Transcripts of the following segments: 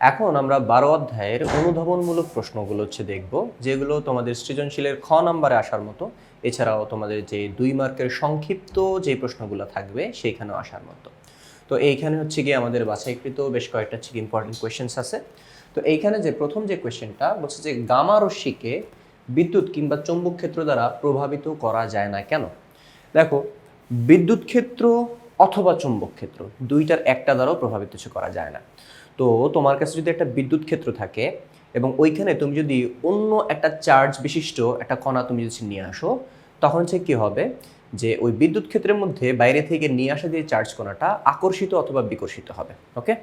এখন আমরা 12 অধ্যায়ের অনুধাবনমূলক প্রশ্নগুলো দেখব, যেগুলো তোমাদের সৃজনশীলের খ নম্বরে আসার মতো, এছাড়াও তোমাদের যে 2 মার্কের সংক্ষিপ্ত যে প্রশ্নগুলো থাকবে সেইখানেও আসার মতো। তো এইখানে গিয়ে আমাদের বাছাইকৃত বেশ কয়েকটা ইম্পর্টেন্ট কোয়েশ্চেন্স আছে। তো এইখানে যে প্রথম যে কোয়েশ্চেনটা বলছে যে গামা রশ্মিকে বিদ্যুৎ কিংবা চৌম্বক ক্ষেত্র দ্বারা প্রভাবিত করা যায় না কেন? দেখো, বিদ্যুৎ ক্ষেত্র অথবা চৌম্বক ক্ষেত্র দুইটার একটা দ্বারাও প্রভাবিত করা যায় না। তো তোমার কাছে যদি একটা বিদ্যুৎ ক্ষেত্র থাকে এবং ওইখানে তুমি যদি অন্য একটা চার্জ বিশিষ্ট একটা কণা তুমি যদি নিয়ে আসো, তখন কি হবে যে ওই বিদ্যুৎ ক্ষেত্রের মধ্যে বাইরে থেকে নিয়ে আসা যে চার্জ কণাটা আকর্ষিত অথবা বিকর্ষিত হবে। ওকে,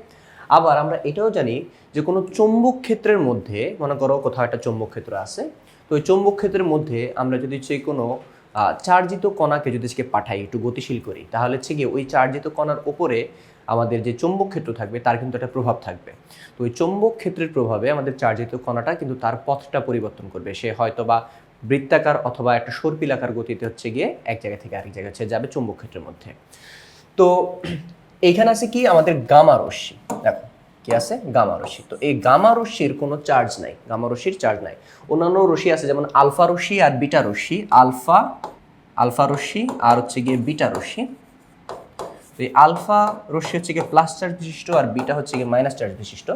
আবার আমরা এটাও জানি যে কোনো চৌম্বক ক্ষেত্রের মধ্যে, মনে করো কোথাও একটা চৌম্বক ক্ষেত্র আছে, তো ওই চৌম্বক ক্ষেত্রের মধ্যে আমরা যদি কোনো চার্জিত কণাকে যদি পাঠাই, একটু গতিশীল করি, তাহলে গিয়ে ওই চার্জিত কণার উপরে আমাদের যে চৌম্বক ক্ষেত্র থাকবে তার কিন্তু একটা প্রভাব থাকবে। তো ওই চৌম্বক ক্ষেত্রের প্রভাবে আমাদের চার্জিত কণাটা কিন্তু তার পথটা পরিবর্তন করবে, সে হয়তো বা বৃত্তাকার অথবা একটা সর্পিলাকার গতিতে গিয়ে এক জায়গা থেকে আরেক জায়গায় যাবে চৌম্বক ক্ষেত্রের মধ্যে। তো এইখানে আছে কি আমাদের গামা রশ্মি। দেখো কি আছে, গামা রশ্মি। তো এই গামা রশ্মির কোনো চার্জ নাই, গামা রশ্মির চার্জ নাই। অন্যান্য রশ্মি আছে যেমন আলফা রশ্মি আর বিটা রশ্মি, আলফা রশ্মি আর গিয়ে বিটা রশ্মি। এই আলফা রশ্মি গিয়ে প্লাস চার্জ বিশিষ্ট আর বিটা গিয়ে মাইনাস চার্জ বিশিষ্ট।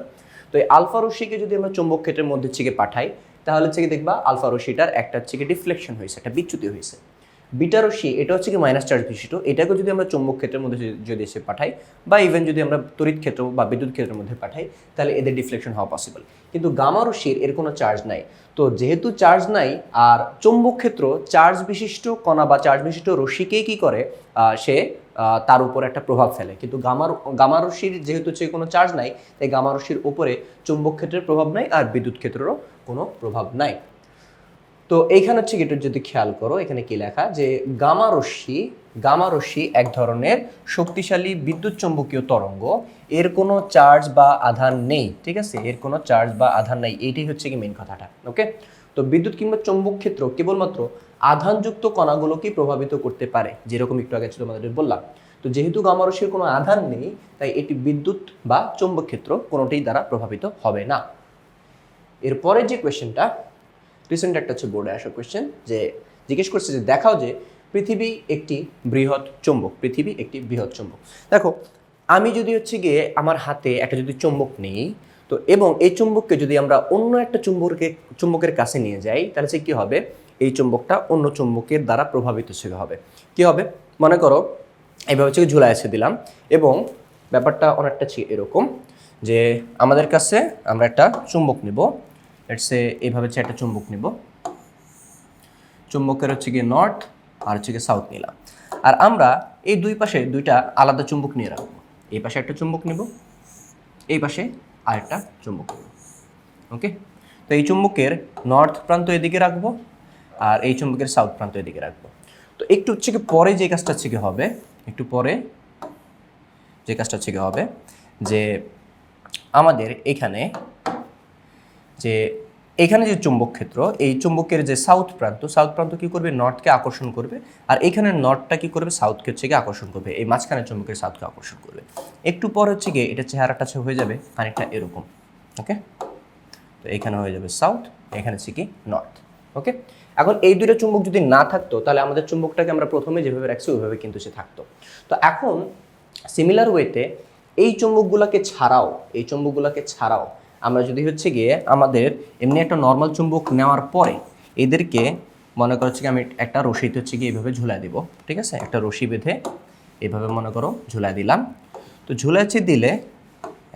তো এই আলফা রশ্মিকে যদি আমরা চৌম্বক ক্ষেত্রের মধ্যে পাঠাই, তাহলে দেখবা আলফা রশ্মিটার একটা ডিফ্লেকশন হয়েছে, একটা বিচ্যুতি হয়েছে। বিটা রশ্মি এটা কি মাইনাস চার্জ বিশিষ্ট, এটাকে যদি আমরা চৌম্বক ক্ষেত্রের মধ্যে যদি পাঠাই বা ইভেন যদি আমরা তড়িৎ ক্ষেত্র বা বিদ্যুৎ ক্ষেত্রের মধ্যে পাঠাই, তাহলে এদের ডিফ্লেকশন হওয়া পসিবল। কিন্তু গামা রশ্মির এর কোনো চার্জ নাই। তো যেহেতু চার্জ নাই আর চৌম্বক ক্ষেত্র চার্জ বিশিষ্ট কণা বা চার্জ বিশিষ্ট রশ্মিকেই কি করে, সে তার উপর একটা প্রভাব ফেলে। কিন্তু গামা রশ্মির যেহেতু কোনো চার্জ নাই, তাই গামা রশ্মির উপরে চৌম্বক ক্ষেত্রের প্রভাব নাই আর বিদ্যুৎ ক্ষেত্রেরও কোনো প্রভাব নাই। তো এইখানে একটু যদি খেয়াল করো, এখানে কি লেখা যে গামা রশ্মি এক ধরনের শক্তিশালী বিদ্যুৎ চৌম্বকীয় তরঙ্গ, এর কোনো চার্জ বা আধান নেই। ঠিক আছে, এর কোনো চার্জ বা আধান নেই, এইটাই কি মেইন কথাটা। ওকে, তো বিদ্যুৎ কিংবা চৌম্বক ক্ষেত্র কেবলমাত্র আধানযুক্ত কণাগুলোকেই প্রভাবিত করতে পারে, যেরকম একটু আগে তোমাদের বললাম। তো যেহেতু গামা রশ্মির কোনো আধান নেই, তাই এটি বিদ্যুৎ বা চৌম্বক ক্ষেত্র কোনোটির দ্বারা প্রভাবিত হবে না। এরপরে যে কোয়েশ্চেনটা রিসেন্ট একটা বোর্ডে আসা কোয়েশ্চেন, যে জিজ্ঞেস করছে যে দেখাও যে পৃথিবী একটি বৃহৎ চৌম্বক। পৃথিবী একটি বৃহৎ চৌম্বক। দেখো, আমি যদি গিয়ে আমার হাতে একটা যদি চৌম্বক নিই, তো এবং এই চৌম্বককে যদি আমরা অন্য একটা চৌম্বকের কাছে নিয়ে যাই, তাহলে কি হবে, এই চৌম্বকটা অন্য চৌম্বকের দ্বারা প্রভাবিত হবে। কি হবে, মনে করো এইভাবে ঝুলাই আছে দিলাম, এবং ব্যাপারটা অনেকটা এরকম যে আমাদের কাছে আমরা একটা চৌম্বক নিব, লেটস সে এইভাবে একটা চুম্বক নিব, চুম্বকের গিয়ে নর্থ আর গিয়ে সাউথ নিলাম, আর আমরা এই দুই পাশে দুইটা আলাদা চুম্বক নিয়ে রাখবো। এই পাশে একটা চুম্বক নিব, এই পাশে আরেকটা চুম্বক নিব। ওকে, তো এই চুম্বকের নর্থ প্রান্ত এদিকে রাখবো আর এই চুম্বকের সাউথ প্রান্ত এদিকে রাখবো। তো একটু পরে যে কাজটা হবে, একটু পরে যে কাজটা হবে যে আমাদের এখানে যে চুম্বক ক্ষেত্র, এই চুম্বকের যে সাউথ প্রান্ত কি করবে, নর্থকে আকর্ষণ করবে, আর এখানে নর্থটা কি করবে, সাউথকে আকর্ষণ করবে, এই মাঝখানে চুম্বকের সাউথকে আকর্ষণ করবে। একটু পর গিয়ে এটা চেহারাটা হয়ে যাবে খানিকটা এরকম। ওকে, তো এখানে হয়ে যাবে সাউথ, এখানে কি নর্থ। ওকে, এখন এই দুইটা চুম্বক যদি না থাকতো, তাহলে আমাদের চুম্বকটাকে আমরা প্রথমে যেভাবে রাখছি ওইভাবে কিন্তু সে থাকতো। তো এখন সিমিলার ওয়েতে এই চুম্বকগুলোকে ছাড়াও আমরা যদি গিয়ে আমাদের এমনি একটা নর্মাল চুম্বক নেওয়ার পরে এদেরকে মনে করো আমি একটা রশিতে গিয়ে এইভাবে ঝুলাই দিব। ঠিক আছে, একটা রশি বেঁধে এইভাবে মনে করো ঝুলাই দিলাম। তো ঝুলাইছি দিলে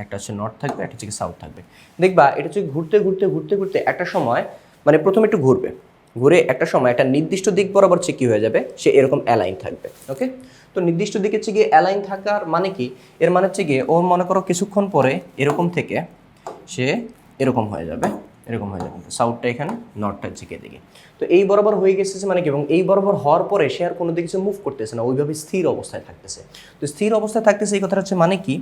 একটা নর্থ থাকবে, একটা সাউথ থাকবে। দেখবা এটা ঘুরতে ঘুরতে ঘুরতে ঘুরতে একটা সময় মানে প্রথমে একটু ঘুরে একটা সময় একটা নির্দিষ্ট দিক বরাবর কি হয়ে যাবে, সে এরকম অ্যালাইন থাকবে। ওকে, তো নির্দিষ্ট দিকে গিয়ে অ্যালাইন থাকার মানে কি, এর মানে গিয়ে ওর মনে করো কিছুক্ষণ পরে এরকম থেকে সে এরকম হয়ে যাবে, সাউথটা এখানে, নর্থটা দিকে। তো তো এই বরাবর হয়ে গেছে মানে কি, এবং এই বরাবর হওয়ার পরে সে আর কোনো দিকে মুভ করতেছে না, ওইভাবে স্থির অবস্থায় থাকতেছে। তো স্থির অবস্থায় থাকতেছে এই কথাটা হচ্ছে মানে কি,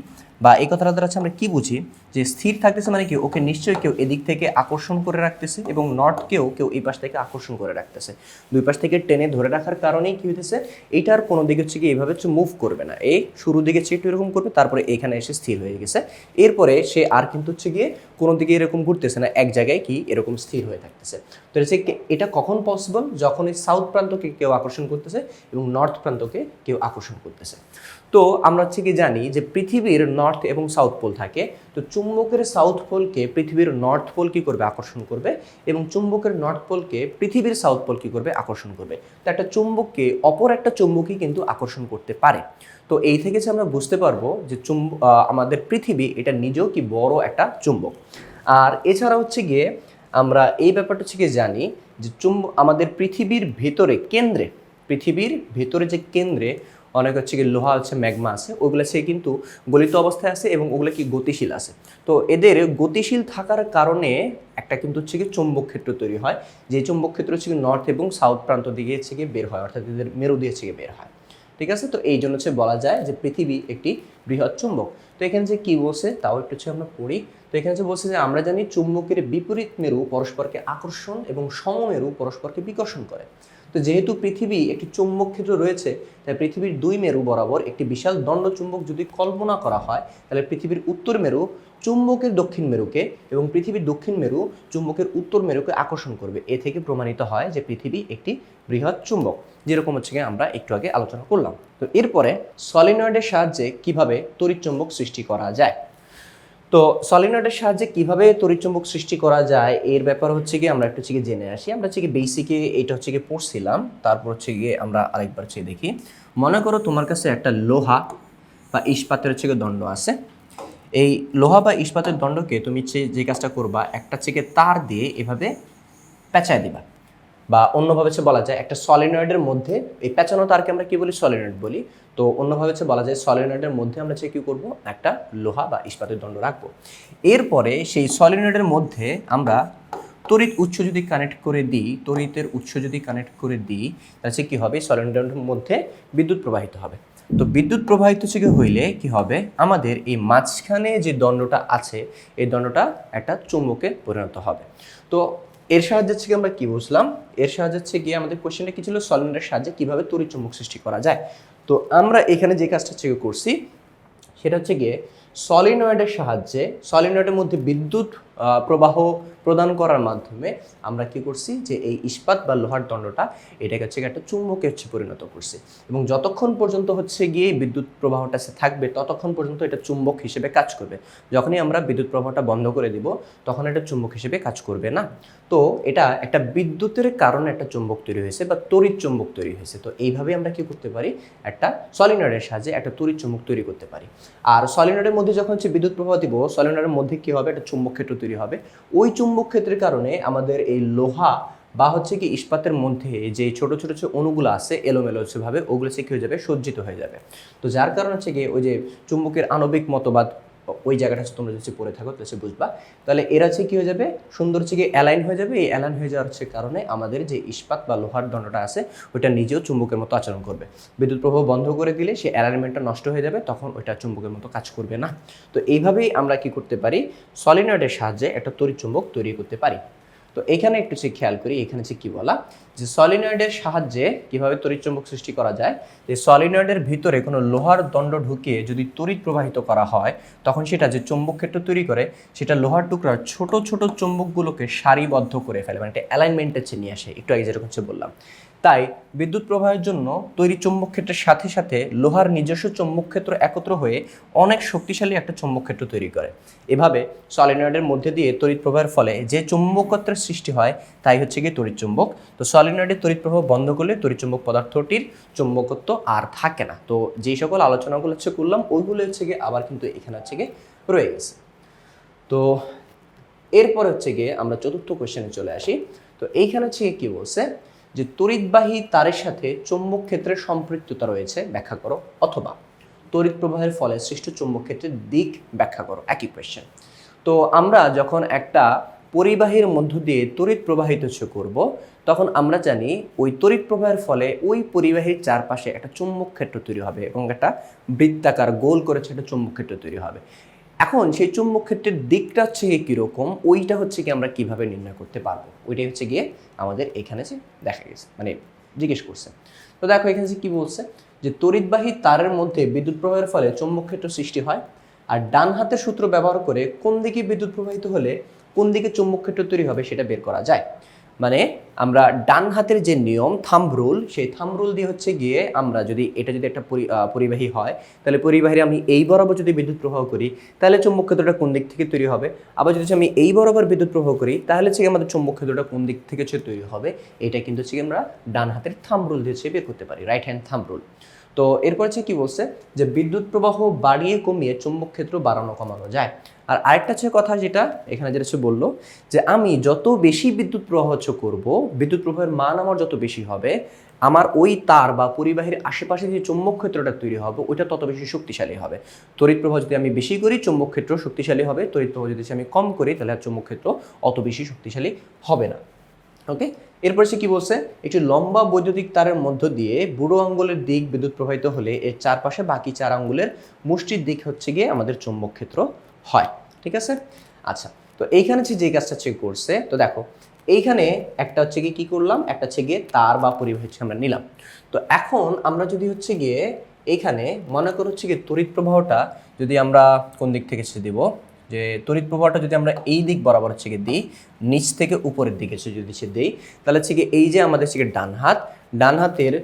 বা এই কথাটা দ্বারা হচ্ছে আমরা কি বুঝি, যে স্থির থাকতেছে মানে কি ওকে নিশ্চয়ই কেউ এদিক থেকে আকর্ষণ করে রাখতেছে এবং নর্থকেও কেউ এই পাশ থেকে আকর্ষণ করে রাখতেছে। দুই পাশ থেকে টেনে ধরে রাখার কারণেই কি হইতেছে, এইটার কোনো দিকে হচ্ছে কি এইভাবে হচ্ছে মুভ করবে না, এই শুরুর দিকে একটু এরকম করবে, তারপরে এখানে এসে স্থির হয়ে গেছে। এরপরে সে আর কিন্তু হচ্ছে গিয়ে কোনো দিকে এরকম ঘুরতেছে না, এক জায়গায় কি এরকম স্থির হয়ে থাকতেছে। তো এটা কখন পসিবল, যখন এই সাউথ প্রান্তকে কেউ আকর্ষণ করতেছে এবং নর্থ প্রান্তকে কেউ আকর্ষণ করতেছে। তো আমরা হচ্ছে কি জানি যে পৃথিবীর নর্থ এবং সাউথ পোল থাকে, তো চুম্বকের সাউথ পোলকে পৃথিবীর নর্থ পোল কি করবে, আকর্ষণ করবে, এবং চুম্বকের নর্থ পোলকে পৃথিবীর সাউথ পোল কি করবে, আকর্ষণ করবে। তো একটা চুম্বককে অপর একটা চুম্বকই কিন্তু আকর্ষণ করতে পারে। তো এই থেকে যে আমরা বুঝতে পারবো যে আমাদের পৃথিবী এটা নিজেও কি বড় একটা চুম্বক। আর এছাড়া হচ্ছে গিয়ে আমরা এই ব্যাপারটা হচ্ছে গিয়ে জানি যে আমাদের পৃথিবীর ভেতরে কেন্দ্রে, পৃথিবীর ভেতরে যে কেন্দ্রে অনেক হচ্ছে কি লোহা হচ্ছে ম্যাগমা আছে, ওগুলো সে কিন্তু গলিত অবস্থায় আছে এবং ওগুলো কি গতিশীল আছে। তো এদের গতিশীল থাকার কারণে একটা কিন্তু হচ্ছে কি চুম্বক ক্ষেত্র তৈরি হয়, যে চুম্বক ক্ষেত্র হচ্ছে কি নর্থ এবং সাউথ প্রান্ত দিকে হচ্ছে গিয়ে বের হয়, অর্থাৎ এদের মেরু দিয়ে হচ্ছে গিয়ে বের হয়। ঠিক আছে, তো এই জন্য হচ্ছে বলা যায় যে পৃথিবী একটি বৃহৎ চুম্বক। তো এখানে যে কি বলছে তাও একটু হচ্ছে আমরা পড়ি। তো এখানে যে বলছে যে আমরা জানি চুম্বকের বিপরীত মেরু পরস্পরকে আকর্ষণ এবং সমমেরু পরস্পরকে বিকর্ষণ করে। তো যেহেতু পৃথিবী একটি চুম্বক ক্ষেত্র রয়েছে, তাই পৃথিবীর দুই মেরু বরাবর একটি বিশাল দণ্ড চুম্বক যদি কল্পনা করা হয়, তাহলে পৃথিবীর উত্তর মেরু চুম্বকের দক্ষিণ মেরুকে এবং পৃথিবীর দক্ষিণ মেরু চুম্বকের উত্তর মেরুকে আকর্ষণ করবে। এ থেকে প্রমাণিত হয় যে পৃথিবী একটি বৃহৎ চুম্বক, যেরকম হচ্ছে আমরা একটু আগে আলোচনা করলাম। তো এরপরে সলিনয়েডের সাহায্যে কিভাবে তড়িৎচুম্বক সৃষ্টি করা যায়। তো সলিনয়েডের সাহায্যে কিভাবে তড়িৎচুম্বক সৃষ্টি করা যায় এর ব্যাপার হচ্ছে গিয়ে আমরা একটু হচ্ছে গিয়ে জেনে আসি। আমরা হচ্ছে গিয়ে বেসিকে এটা হচ্ছে গিয়ে পড়ছিলাম, তারপর হচ্ছে গিয়ে আমরা আরেকবার হচ্ছে দেখি। মনে করো তোমার কাছে একটা লোহা বা ইস্পাতের হচ্ছে গিয়ে দণ্ড আছে। এই লোহা বা ইস্পাতের দণ্ডকে তুমি যে কাজটা করবা, একটা হচ্ছে গিয়ে তার দিয়ে এভাবে পেঁচায় দিবা, বা অন্যভাবে হচ্ছে বলা যায় একটা সলিনয়েডের মধ্যে এই পেঁচানো তারকে আমরা কি বলি, সলিনয়েড বলি। তো অন্যভাবে হচ্ছে বলা যায় সলিনয়েডের মধ্যে আমরা হচ্ছে কি করব, একটা লোহা বা ইস্পাতের দণ্ড রাখবো। এরপরে সেই সলিনয়েডের মধ্যে আমরা তড়িৎ উৎস যদি কানেক্ট করে দিই, তড়িতের উৎস যদি কানেক্ট করে দিই, তাহলে কি হবে, সলিনয়েডের মধ্যে বিদ্যুৎ প্রবাহিত হবে। তো বিদ্যুৎ প্রবাহিত হচ্ছে হইলে কি হবে, আমাদের এই মাঝখানে যে দণ্ডটা আছে এই দণ্ডটা একটা চুম্বকে পরিণত হবে। তো এর সাহায্যে হচ্ছে আমরা কি বুঝলাম, এর সাহায্যে হচ্ছে গিয়ে আমাদের কোশ্চেনটা কি ছিল, সলিনয়েডের সাহায্যে কিভাবে তড়িৎ চুম্বক সৃষ্টি করা যায়। তো আমরা এখানে যে কাজটা হচ্ছে করছি সেটা হচ্ছে গিয়ে সলিনয়েডের সাহায্যে সলিনয়েডের মধ্যে বিদ্যুৎ প্রবাহ প্রদান করার মাধ্যমে আমরা কি করছি, যে এই ইস্পাত বা লোহার দণ্ডটা এটাকে হচ্ছে একটা চুম্বকে হচ্ছে পরিণত করছি, এবং যতক্ষণ পর্যন্ত হচ্ছে গিয়ে বিদ্যুৎ প্রবাহটা থাকবে ততক্ষণ পর্যন্ত এটা চুম্বক হিসেবে কাজ করবে। যখনই আমরা বিদ্যুৎ প্রবাহটা বন্ধ করে দিব তখন এটা চুম্বক হিসেবে কাজ করবে না। তো এটা একটা বিদ্যুতের কারণে একটা চুম্বক তৈরি হয়েছে বা তড়িৎ চুম্বক তৈরি হয়েছে। তো এইভাবে আমরা কি করতে পারি, একটা সলিনয়েডের সাহায্যে একটা তড়িৎ চুম্বক তৈরি করতে পারি। আর সলিনয়েডের মধ্যে যখন হচ্ছে বিদ্যুৎ প্রবাহ দিব, সলিনয়েডের মধ্যে কি হবে, একটা চুম্বক ক্ষেত্র তৈরি হবে। ওই চুম্বক ক্ষেত্রের কারণে আমাদের এই লোহা বা হচ্ছে কি ইস্পাতের মধ্যে যে ছোট ছোট অণুগুলো আছে এলোমেলো ভাবে, ওগুলো কি হয়ে যাবে, সজ্জিত হয়ে যাবে। তো যার কারণ হচ্ছে কি ওই যে চুম্বকের আণবিক মতবাদ ওই জায়গাটা তোমরা যদি পড়ে থাকো তাহলে বুঝবা, তাহলে এরা হচ্ছে কি হয়ে যাবে, সুন্দর হচ্ছে কি অ্যালাইন হয়ে যাবে। এই অ্যালাইন হয়ে যাওয়ার হচ্ছে কারণে আমাদের যে ইস্পাত বা লোহার দণ্ডটা আছে ওইটা নিজেও চুম্বকের মতো আচরণ করবে। বিদ্যুৎ প্রবাহ বন্ধ করে দিলে সেই অ্যালাইনমেন্টটা নষ্ট হয়ে যাবে, তখন ওইটা চুম্বকের মতো কাজ করবে না। তো এইভাবেই আমরা কি করতে পারি, সলিনয়েডের সাহায্যে একটা তড়িৎ চুম্বক তৈরি করতে পারি। তো এখানে একটু খেয়াল করি, এখানে কি বলা, যে সলিনয়েডের সাহায্যে কিভাবে তড়িৎচুম্বক সৃষ্টি করা যায়। যে সলিনয়েডের ভিতরে কোনো লোহার দণ্ড ঢুকিয়ে যদি তড়িৎ প্রবাহিত করা হয়, তখন সেটা যে চুম্বক ক্ষেত্র তৈরি করে সেটা লোহার টুকরার ছোট ছোট চুম্বকগুলোকে সারিবদ্ধ করে ফেলে, মানে একটা অ্যালাইনমেন্টে নিয়ে আসে, একটু আগে যেরকম বললাম। তাই বিদ্যুৎ প্রবাহের জন্য তৈরি চুম্বক ক্ষেত্রের সাথে সাথে লোহার নিজস্ব চুম্বক ক্ষেত্র একত্র হয়ে অনেক শক্তিশালী একটা চুম্বক ক্ষেত্র তৈরি করে। এভাবে সলিনয়েডের মধ্যে দিয়ে তড়িৎ প্রবাহের ফলে যে চুম্বকত্বের সৃষ্টি হয় তাই হচ্ছে গিয়ে তড়িৎ চুম্বক। তো সলিনয়েডের তড়িৎ প্রবাহ বন্ধ করলে তড়িৎ চুম্বক পদার্থটির চুম্বকত্ব আর থাকে না। তো যেই সকল আলোচনাগুলো করলাম ওইগুলো হচ্ছে গিয়ে আবার কিন্তু এখানে হচ্ছে গিয়ে রয়ে গেছে। তো এরপর হচ্ছে গিয়ে আমরা চতুর্থ কোয়েশ্চেনে চলে আসি। তো এইখানে হচ্ছে কি বলছে, যে তড়িৎবাহী তারের সাথে চুম্বক ক্ষেত্রের সম্পৃক্ততা রয়েছে ব্যাখ্যা করো, অথবা তড়িৎ প্রবাহের ফলে সৃষ্ট চুম্বক ক্ষেত্রের দিক ব্যাখ্যা করো। একই কোয়েশ্চেন। তো আমরা যখন একটা পরিবাহীর মধ্য দিয়ে তড়িৎ প্রবাহিত করব, তখন আমরা জানি ওই তড়িৎ প্রবাহের ফলে ওই পরিবাহীর চারপাশে একটা চুম্বক ক্ষেত্র তৈরি হবে এবং একটা বৃত্তাকার গোল করেছে একটা চুম্বক ক্ষেত্র তৈরি হবে। এখন সেই চুম্বক ক্ষেত্রের দিকটা হচ্ছে গিয়ে কীরকম, ওইটা হচ্ছে কি আমরা কিভাবে নির্ণয় করতে পারবো, ওইটাই হচ্ছে গিয়ে আমাদের এখানে যে দেখা গেছে মানে জিজ্ঞেস করছে। তো দেখো এখানে যে কী বলছে যে তড়িৎবাহী তারের মধ্যে বিদ্যুৎ প্রবাহের ফলে চুম্বক ক্ষেত্র সৃষ্টি হয়, আর ডান হাতের সূত্র ব্যবহার করে কোন দিকে বিদ্যুৎ প্রবাহিত হলে কোন দিকে চুম্বক ক্ষেত্র তৈরি হবে সেটা বের করা যায়। মানে আমরা ডান হাতের যে নিয়ম থাম্ব রুল, সেই থাম্ব রুল দিয়ে হচ্ছে গিয়ে আমরা যদি এটা যদি একটা পরিবাহী হয় তাহলে পরিবাহীর আমি এই বরাবর যদি বিদ্যুৎ প্রবাহ করি তাহলে চুম্বক ক্ষেত্রটা কোন দিক থেকে তৈরি হবে, আবার যদি আমি এই বরাবর বিদ্যুৎ প্রবাহ করি তাহলে হচ্ছে আমাদের চুম্বক ক্ষেত্রটা কোন দিক থেকে তৈরি হবে, এটা কিন্তু হচ্ছে আমরা ডান হাতের থাম্ব রুল দিয়ে বের করতে পারি, রাইট হ্যান্ড থাম্ব রুল। তো এরপর হচ্ছে কি বলছে যে বিদ্যুৎ প্রবাহ বাড়িয়ে কমিয়ে চুম্বক ক্ষেত্র বাড়ানো কমানো যায়। আর আরেকটা হচ্ছে কথা যেটা এখানে যেটা হচ্ছে বললো যে আমি যত বেশি বিদ্যুৎ প্রবাহ করব, বিদ্যুৎ প্রবাহের মান আমার যত বেশি হবে, আমার ওই তার বা পরিবাহীর আশেপাশে যে চুম্বক ক্ষেত্রটা তৈরি হবে ওইটা তত বেশি শক্তিশালী হবে। তড়িৎ প্রবাহ যদি আমি বেশি করি চুম্বক ক্ষেত্র শক্তিশালী হবে, তড়িৎ প্রবাহ যদি আমি কম করি তাহলে আর চুম্বক ক্ষেত্র অত বেশি শক্তিশালী হবে না। ওকে, এরপর সে কি বলছে, একটি লম্বা বৈদ্যুতিক তারের মধ্য দিয়ে বুড়ো আঙ্গুলের দিক বিদ্যুৎ প্রবাহিত হলে এর চারপাশে বাকি 4 আঙ্গুলের মুষ্টির দিক হচ্ছে গিয়ে আমাদের চুম্বক ক্ষেত্র হয়। ঠিক আছে, আচ্ছা তো এইখানে যে কাজটা চেক করছে, তো দেখো এইখানে একটা হচ্ছে গিয়ে কি করলাম, একটা হচ্ছে গিয়ে তার বা পরিবাহী আমরা নিলাম। তো এখন আমরা যদি হচ্ছে গিয়ে এইখানে মনে করো হচ্ছে গিয়ে তড়িৎ প্রবাহটা যদি আমরা কোন দিক থেকে দেব, যে তড়িৎ প্রবাহটা যদি আমরা এই দিক বরাবর হচ্ছে গিয়ে দিই, নিচ থেকে উপরের দিকে যদি দিই তাহলে হচ্ছে গিয়ে এই যে আমাদের হচ্ছে গিয়ে ডান হাতের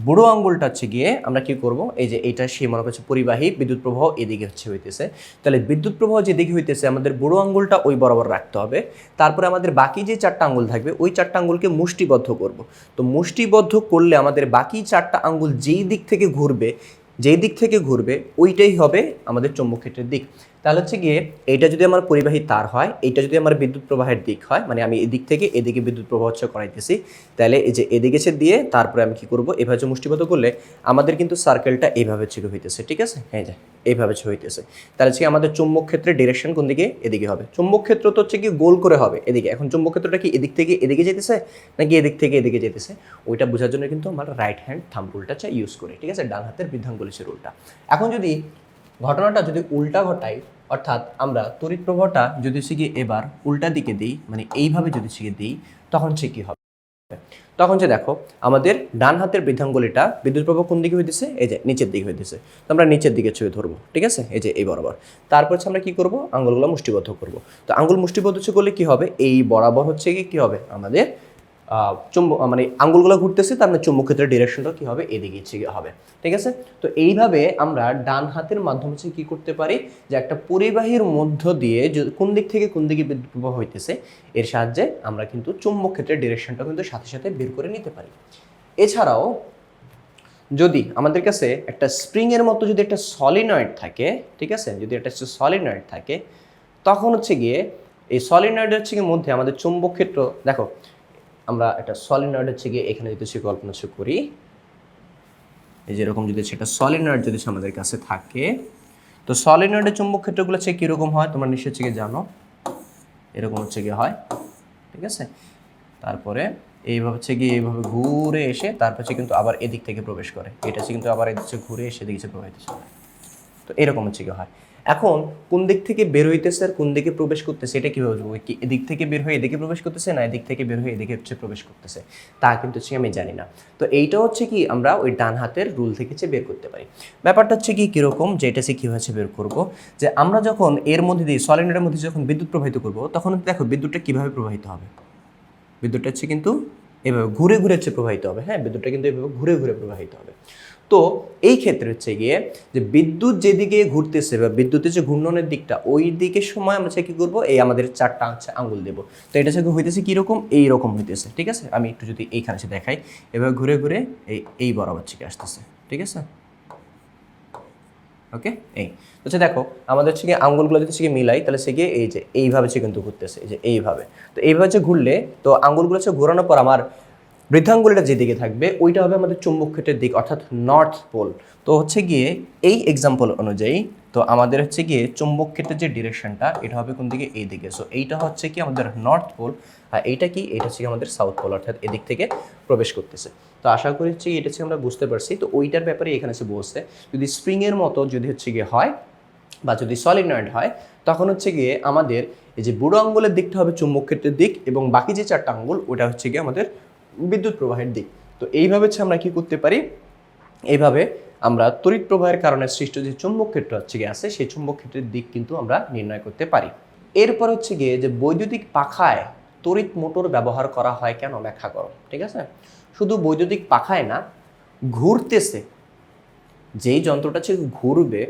বুড়ো আঙ্গুলটা হচ্ছে গিয়ে আমরা কি করব, এই যে এইটা সে মনে করছে পরিবাহী বিদ্যুৎ প্রবাহ এদিকে হচ্ছে হইতেছে, তাহলে বিদ্যুৎ প্রবাহ যেদিকে হইতেছে আমাদের বুড়ো আঙ্গুলটা ওই বরাবর রাখতে হবে। তারপরে আমাদের বাকি যে 4টা আঙ্গুল থাকবে ওই 4টা আঙ্গুলকে মুষ্টিবদ্ধ করব। তো মুষ্টিবদ্ধ করলে আমাদের বাকি 4টা আঙ্গুল যেই দিক থেকে ঘুরবে ওইটাই হবে আমাদের চৌম্বক ক্ষেত্রের দিক। তাহলে হচ্ছে গিয়ে এইটা যদি আমার পরিবাহী তার হয়, এইটা যদি আমার বিদ্যুৎ প্রবাহের দিক হয়, মানে আমি এদিক থেকে এদিকে বিদ্যুৎ প্রবাহ করাইতেছি, তাহলে এই যে এদিকে দিয়ে তারপরে আমি কি করব, এভাবে মুষ্টিবদ্ধ করলে আমাদের কিন্তু সার্কেলটা এইভাবে হইতেছে। ঠিক আছে, হ্যাঁ যে এইভাবে হইতেছে, তাহলে হচ্ছে আমাদের চুম্বক ক্ষেত্রের ডিরেকশন কোন দিকে, এদিকে হবে। চুম্বক ক্ষেত্র তো হচ্ছে কি গোল করে হবে এদিকে। এখন চুম্বক ক্ষেত্রটা কি এদিক থেকে এদিকে যেতেছে নাকি এদিক থেকে এদিকে যেতেছে, ওইটা বোঝার জন্য কিন্তু আমরা রাইট হ্যান্ড থাম্ব রুলটা ইউজ করি। ঠিক আছে, ডান হাতের বৃদ্ধাঙ্গুল রুলটা। এখন যদি ঘটনাটা যদি উল্টা ঘটাই, অর্থাৎ আমরা তড়িৎ প্রবাহটা যদি গিয়ে এবার উল্টা দিকে দিই, মানে এইভাবে যদি দিই, তখন সে কি হবে, তখন যে দেখো আমাদের ডান হাতের বৃদ্ধাঙ্গুলিটা বিদ্যুৎ প্রবাহ কোন দিকে হইতেছে, এই যে নিচের দিকে হইতেছে, তো আমরা নিচের দিকে ছুঁয়ে ধরবো। ঠিক আছে, এই যে এই বরাবর। তারপর আমরা কি করব, আঙ্গুলগুলো মুষ্টিবদ্ধ করব। তো আঙ্গুল মুষ্টিবদ্ধ করলে কি হবে, এই বরাবর হচ্ছে কি হবে আমাদের চুম্বক, মানে আঙ্গুলগুলো ঘুরতেছে, তার মানে চুম্বক ক্ষেত্রের ডিরেকশনটা কি হবে, এদিকে হবে। ঠিক আছে, তো এইভাবে আমরা ডান হাতের মাধ্যমে কি করতে পারি, যে একটা পরিবাহীর মধ্য দিয়ে কোন দিক থেকে কোন দিকে বিদ্যুৎ প্রবাহ হইতেছে এর সাহায্যে আমরা কিন্তু চুম্বক ক্ষেত্রের ডিরেকশনটা কিন্তু সাথে সাথে বের করে নিতে পারি। এছাড়াও যদি আমাদের কাছে একটা স্প্রিং এর মতো যদি একটা সলিনয়েড থাকে, ঠিক আছে, যদি একটা সলিনয়েড থাকে, তখন হচ্ছে গিয়ে এই সলিনয়েডের মধ্যে আমাদের চুম্বক ক্ষেত্র, দেখো আমরা একটা সলিনয়েড হচ্ছে গিয়ে এখানে যদি কল্পনা করি, এই যেরকম যদি সেটা সলিনয়েড যদি আমাদের কাছে থাকে, তো সলিনয়েডের চুম্বক ক্ষেত্রগুলো হচ্ছে কীরকম হয় তোমরা নিশ্চয় হচ্ছে গিয়ে জানো, এরকম হচ্ছে গিয়ে হয়। ঠিক আছে, তারপরে এইভাবে হচ্ছে গিয়ে এইভাবে ঘুরে এসে তারপর হচ্ছে কিন্তু আবার এদিক থেকে প্রবেশ করে, এটা হচ্ছে কিন্তু আবার এদিকে ঘুরে এসে এদিকে প্রবাহিত হয়। তো এরকম হচ্ছে গিয়ে হয়। এখন কোন দিক থেকে বের হইতেছে আর কোন দিকে প্রবেশ করতেছে এটা কীভাবে বুঝবো, কি এদিক থেকে বের হয়ে এদিকে প্রবেশ করতেছে না এদিক থেকে বের হয়ে এদিকে প্রবেশ করতেছে, তা কিন্তু হচ্ছে আমি জানি না। তো এইটা হচ্ছে কি আমরা ওই ডান হাতের রুল থেকে বের করতে পারি। ব্যাপারটা হচ্ছে কি কীরকম, যে এটা কীভাবে বের করবো, যে আমরা যখন এর মধ্যে দিয়ে সলিনয়েডের মধ্যে যখন বিদ্যুৎ প্রবাহিত করবো, তখন দেখো বিদ্যুৎটা কীভাবে প্রবাহিত হবে, বিদ্যুৎটা হচ্ছে কিন্তু এভাবে ঘুরে ঘুরে প্রবাহিত হবে। হ্যাঁ, বিদ্যুৎটা কিন্তু এভাবে ঘুরে ঘুরে প্রবাহিত হবে। তো এই ক্ষেত্রে হচ্ছে গিয়ে যে বিদ্যুৎ যেদিকে ঘুরতেছে বা বিদ্যুতের যে ঘূর্ণনের দিকটা ওই দিকের সময় আমরা কি করবো, এই আমাদের 4টা আঙ্গুল দেবো। তো এটা হইতেছে কীরকম, এইরকম হইতেছে। ঠিক আছে, আমি একটু যদি এইখানে দেখাই, এভাবে ঘুরে ঘুরে এই বরাবর আসতেছে। ঠিক আছে, ওকে, এই হচ্ছে দেখো আমাদের হচ্ছে গিয়ে আঙ্গুলগুলো যদি মিলাই, তাহলে সে গিয়ে এই যে এইভাবে কিন্তু ঘুরতেছে, এই যে এইভাবে। তো এইভাবে ঘুরলে তো আঙ্গুলগুলো ঘোরানোর পর আমার বৃদ্ধাঙ্গুলিটা যেদিকে থাকবে ওইটা হবে আমাদের চুম্বক ক্ষেত্রের দিক, অর্থাৎ নর্থ পোল। তো হচ্ছে গিয়ে এই এক্সাম্পল অনুযায়ী তো আমাদের হচ্ছে গিয়ে চুম্বক ক্ষেত্রের যে ডিরেকশনটা এটা হবে কোন দিকে, এই দিকে। সো এইটা হচ্ছে কি আমাদের নর্থ পোল, আর এইটা কি, এটা হচ্ছে কি আমাদের সাউথ পোল, অর্থাৎ এদিক থেকে প্রবেশ করতেছে। তো আশা করি হচ্ছে এটা হচ্ছে আমরা বুঝতে পারছি। তো ওইটার ব্যাপারে এখানে এসে বলছে যদি স্প্রিংয়ের মতো যদি হচ্ছে গিয়ে হয় বা যদি সলিনয়েড হয়, তখন হচ্ছে গিয়ে আমাদের এই যে বুড়ো আঙ্গুলের দিকটা হবে চুম্বক ক্ষেত্রের দিক, এবং বাকি যে 4টা আঙ্গুল ওটা হচ্ছে গিয়ে আমাদের বিদ্যুৎ প্রবাহের দিক। তো এইভাবে হচ্ছে আমরা কি করতে পারি, এইভাবে আমরা তড়িৎ প্রবাহের কারণে সৃষ্ট যে চুম্বক ক্ষেত্র হচ্ছে গিয়ে আছে, সেই চুম্বক ক্ষেত্রের দিক কিন্তু আমরা নির্ণয় করতে পারি। এরপর হচ্ছে গিয়ে যে বৈদ্যুতিক পাখায় তড়িৎ মোটর ব্যবহার করা হয় কেন, ব্যাখ্যা করো। ঠিক আছে, শুধু বৈদ্যুতিক পাখায় না, ঘুরতেছে যেই যন্ত্রটা হচ্ছে ঘুরবে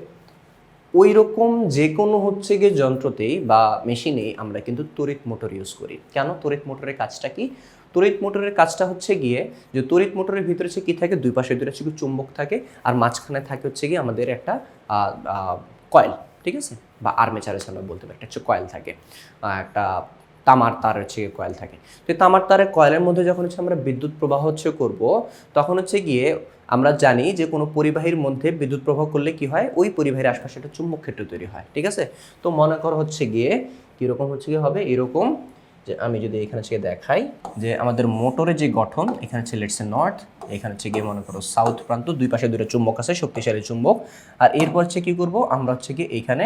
ওই রকম যে কোনো হচ্ছে গিয়ে যন্ত্রতেই বা মেশিনেই আমরা কিন্তু তড়িৎ মোটর ইউজ করি। কেন, তড়িৎ মোটরের কাজটা কি, তড়িৎ মোটরের কাজটা হচ্ছে গিয়ে যে তড়িৎ মোটরের ভিতরে হচ্ছে কি থাকে, দুই পাশে দুটো হচ্ছে চুম্বক থাকে, আর মাঝখানে থাকে হচ্ছে গিয়ে আমাদের একটা কয়েল, ঠিক আছে, বা আর্মেচার আমরা বলতে পারি, একটা হচ্ছে কয়েল থাকে, একটা তামার তার হচ্ছে কয়েল থাকে। তো তামার তারের কয়েলের মধ্যে যখন হচ্ছে আমরা বিদ্যুৎ প্রবাহ হচ্ছে করব, তখন হচ্ছে গিয়ে আমরা জানি যে কোনো পরিবাহীর মধ্যে বিদ্যুৎ প্রবাহ করলে কি হয়, ওই পরিবাহীর আশপাশে একটা চুম্বক ক্ষেত্র তৈরি হয়। ঠিক আছে, তো মনে করো হচ্ছে গিয়ে কীরকম হচ্ছে গিয়ে হবে এরকম, যে আমি যদি এখানে হচ্ছে দেখাই যে আমাদের মোটরের যে গঠন, এখানে হচ্ছে লেটস সে নর্থ, এখানে হচ্ছে গিয়ে মনে করো সাউথ প্রান্ত, দুই পাশে দুটো চুম্বক আছে, শক্তিশালী চুম্বক। আর এরপর হচ্ছে কী করবো আমরা হচ্ছে গিয়ে এইখানে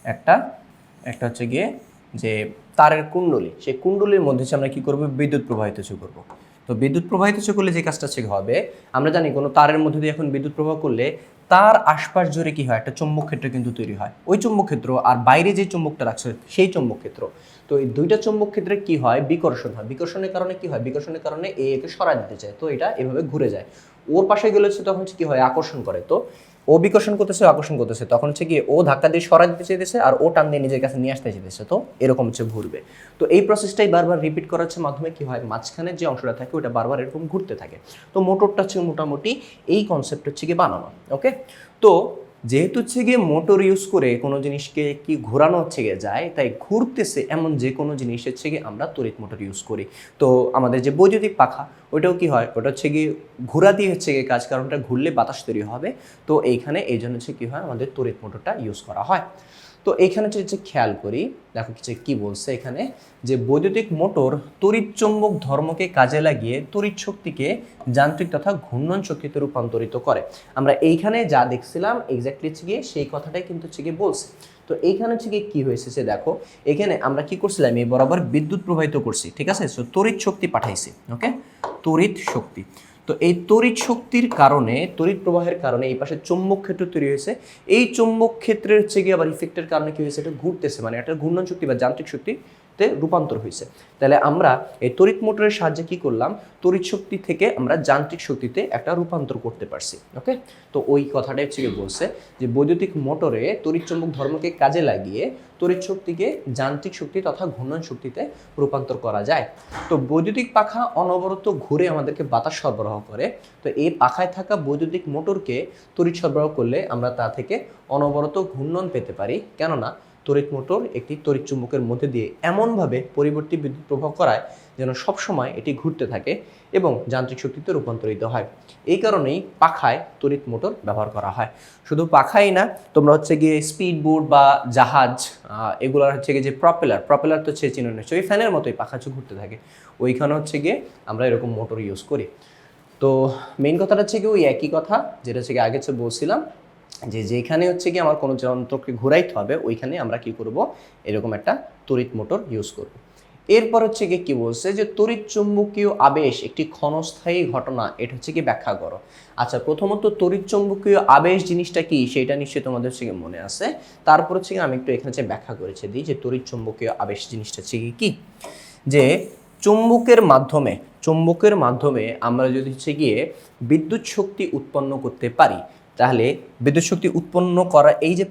একটা হচ্ছে গিয়ে যে তারের কুণ্ডলী, সেই কুণ্ডলীর মধ্যে আমরা কী করবো, বিদ্যুৎ প্রবাহিত করবো। তো বিদ্যুৎ প্রবাহিত করলে যে কাজটা হবে, আমরা জানি কোনো তারের মধ্যে দিয়ে এখন বিদ্যুৎ প্রবাহ করলে তার আশপাশ জুড়ে কি হয়, একটা চুম্বক ক্ষেত্র কিন্তু তৈরি হয়। ওই চুম্বক ক্ষেত্র আর বাইরে যে চুম্বকটা রাখছে সেই চুম্বক ক্ষেত্র, তো এই দুইটা চুম্বক ক্ষেত্রে কি হয়, বিকর্ষণ হয়। বিকর্ষণের কারণে কি হয়, বিকর্ষণের কারণে একে সরাই দিতে চায়, তো এটা এভাবে ঘুরে যায়। ওর পাশে গেলে হচ্ছে তখন কি হয়, আকর্ষণ করে। তো ও বিকর্ষণ করতেছে, আকর্ষণ করতেছে, তখন হচ্ছে কি ও ধাক্কা দিয়ে সরাই দিতে চাইতেছে, আর ও টান দিয়ে নিজের কাছে নিয়ে আসতে চাইতেছে, তো এরকম হচ্ছে ঘুরবে। তো এই প্রসেসটাই বারবার রিপিট করার মাধ্যমে কি হয়, মাঝখানে যে অংশটা থাকে ওটা বারবার এরকম ঘুরতে থাকে। তো মোটরটা হচ্ছে মোটামুটি এই কনসেপ্ট হচ্ছে গিয়ে বানানো। ওকে, তো যেহেতু হচ্ছে গিয়ে মোটর ইউজ করে কোনো জিনিসকে কি ঘোরানো হচ্ছে গিয়ে যায়, তাই ঘুরতেছে এমন যে কোনো জিনিস হচ্ছে গিয়ে আমরা তড়িৎ মোটর ইউজ করি। তো আমাদের যে বৈদ্যুতিক পাখা, ওইটাও কি হয়, ওটা হচ্ছে গিয়ে ঘোরা দিয়ে হচ্ছে গিয়ে কাজ, কারণটা ঘুরলে বাতাস তৈরি হবে। তো এইখানে এই জন্য হচ্ছে কী হয়, আমাদের তড়িৎ মোটরটা ইউজ করা হয়। তো এইখানে হচ্ছে খেয়াল করি, দেখো কি বলছে এখানে, যে বৈদ্যুতিক মোটর তড়িৎ চৌম্বক ধর্মকে কাজে লাগিয়ে তড়িৎ শক্তিকে যান্ত্রিক তথা ঘূর্ণন শক্তিতে রূপান্তরিত করে। আমরা এইখানে যা দেখছিলাম এক্স্যাক্টলি হচ্ছে গিয়ে সেই কথাটাই কিন্তু হচ্ছে গিয়ে বলছে। তো এইখানে হচ্ছে গিয়ে কী হয়েছে, যে দেখো এখানে আমরা কি করছিলাম, এই বরাবর বিদ্যুৎ প্রবাহিত করছি, ঠিক আছে, সো তড়িৎ শক্তি পাঠাইছি। ওকে, তড়িৎ শক্তি, তো এই তড়িৎ শক্তির কারণে, তড়িৎ প্রবাহের কারণে এই পাশে চুম্বক ক্ষেত্র তৈরি হয়েছে। এই চুম্বক ক্ষেত্রের হচ্ছে গিয়ে আবার ইফেক্টের কারণে কি হয়েছে, এটা ঘুরতেছে, মানে একটা ঘূর্ণন শক্তি বা যান্ত্রিক শক্তিতে রূপান্তর হয়েছে। তাহলে আমরা এই তড়িৎ মোটরের সাহায্যে কি করলাম, তড়িৎ শক্তি থেকে আমরা যান্ত্রিক শক্তিতে একটা রূপান্তর করতে পারছি। ওকে, তো ওই কথাটাই হচ্ছে গিয়ে বলছে যে বৈদ্যুতিক মোটরে তড়িৎ চুম্বক ধর্মকে কাজে লাগিয়ে তড়িৎ শক্তিকে যান্ত্রিক শক্তি তথা ঘূর্ণন শক্তিতে রূপান্তর করা যায়। তো বৈদ্যুতিক পাখা অনবরত ঘুরে আমাদেরকে বাতাস সরবরাহ করে। তো এই পাখায় থাকা বৈদ্যুতিক মোটরকে তড়িৎ সরবরাহ করলে আমরা তা থেকে অনবরত ঘূর্ণন পেতে পারি, কেননা তড়িৎ মোটর একটি তড়িৎ চুম্বকের মধ্যে দিয়ে এমনভাবে পরিবর্তী বিদ্যুৎ প্রবাহ করায় যেন সবসময় এটি ঘুরতে থাকে এবং যান্ত্রিক শক্তিতে রূপান্তরিত হয়। এই কারণেই পাখায় তড়িৎ মোটর ব্যবহার করা হয়। শুধু পাখাই না, তোমরা হচ্ছে গিয়ে স্পিড বোট বা জাহাজ, এগুলোর হচ্ছে গিয়ে যে প্রপেলার তো হচ্ছে চিহ্ন নিশ্চয়ই, ওই ফ্যানের মতোই পাখা ঘুরতে থাকে, ওইখানে হচ্ছে গিয়ে আমরা এরকম মোটর ইউজ করি। তো মেইন কথাটা হচ্ছে কি ওই একই কথা, যেটা হচ্ছে কি আগে হচ্ছে বলছিলাম, যে যেখানে হচ্ছে কি আমার কোনো যন্ত্রকে ঘুরাইতে হবে ওইখানে আমরা কি করব, এরকম একটা তড়িৎ মোটর ইউজ করব। এরপর হচ্ছে কি কি বলছে, যে তড়িৎ চুম্বকীয় আবেশ একটি ক্ষণস্থায়ী ঘটনা, এটা হচ্ছে কি ব্যাখ্যা করো। আচ্ছা, প্রথমত তড়িৎ চুম্বকীয় আবেশ জিনিসটা কি সেটা নিশ্চয়ই তোমাদের হচ্ছে কি মনে আছে। তারপর হচ্ছে আমি একটু এখানে যে ব্যাখ্যা করেছি দিই, যে তড়িৎ চুম্বকীয় আবেশ জিনিসটা হচ্ছে কি, যে চুম্বকের মাধ্যমে আমরা যদি হচ্ছে গিয়ে বিদ্যুৎ শক্তি উৎপন্ন করতে পারি, তাহলে বিদ্যুৎ শক্তি উৎপন্ন করা এই যে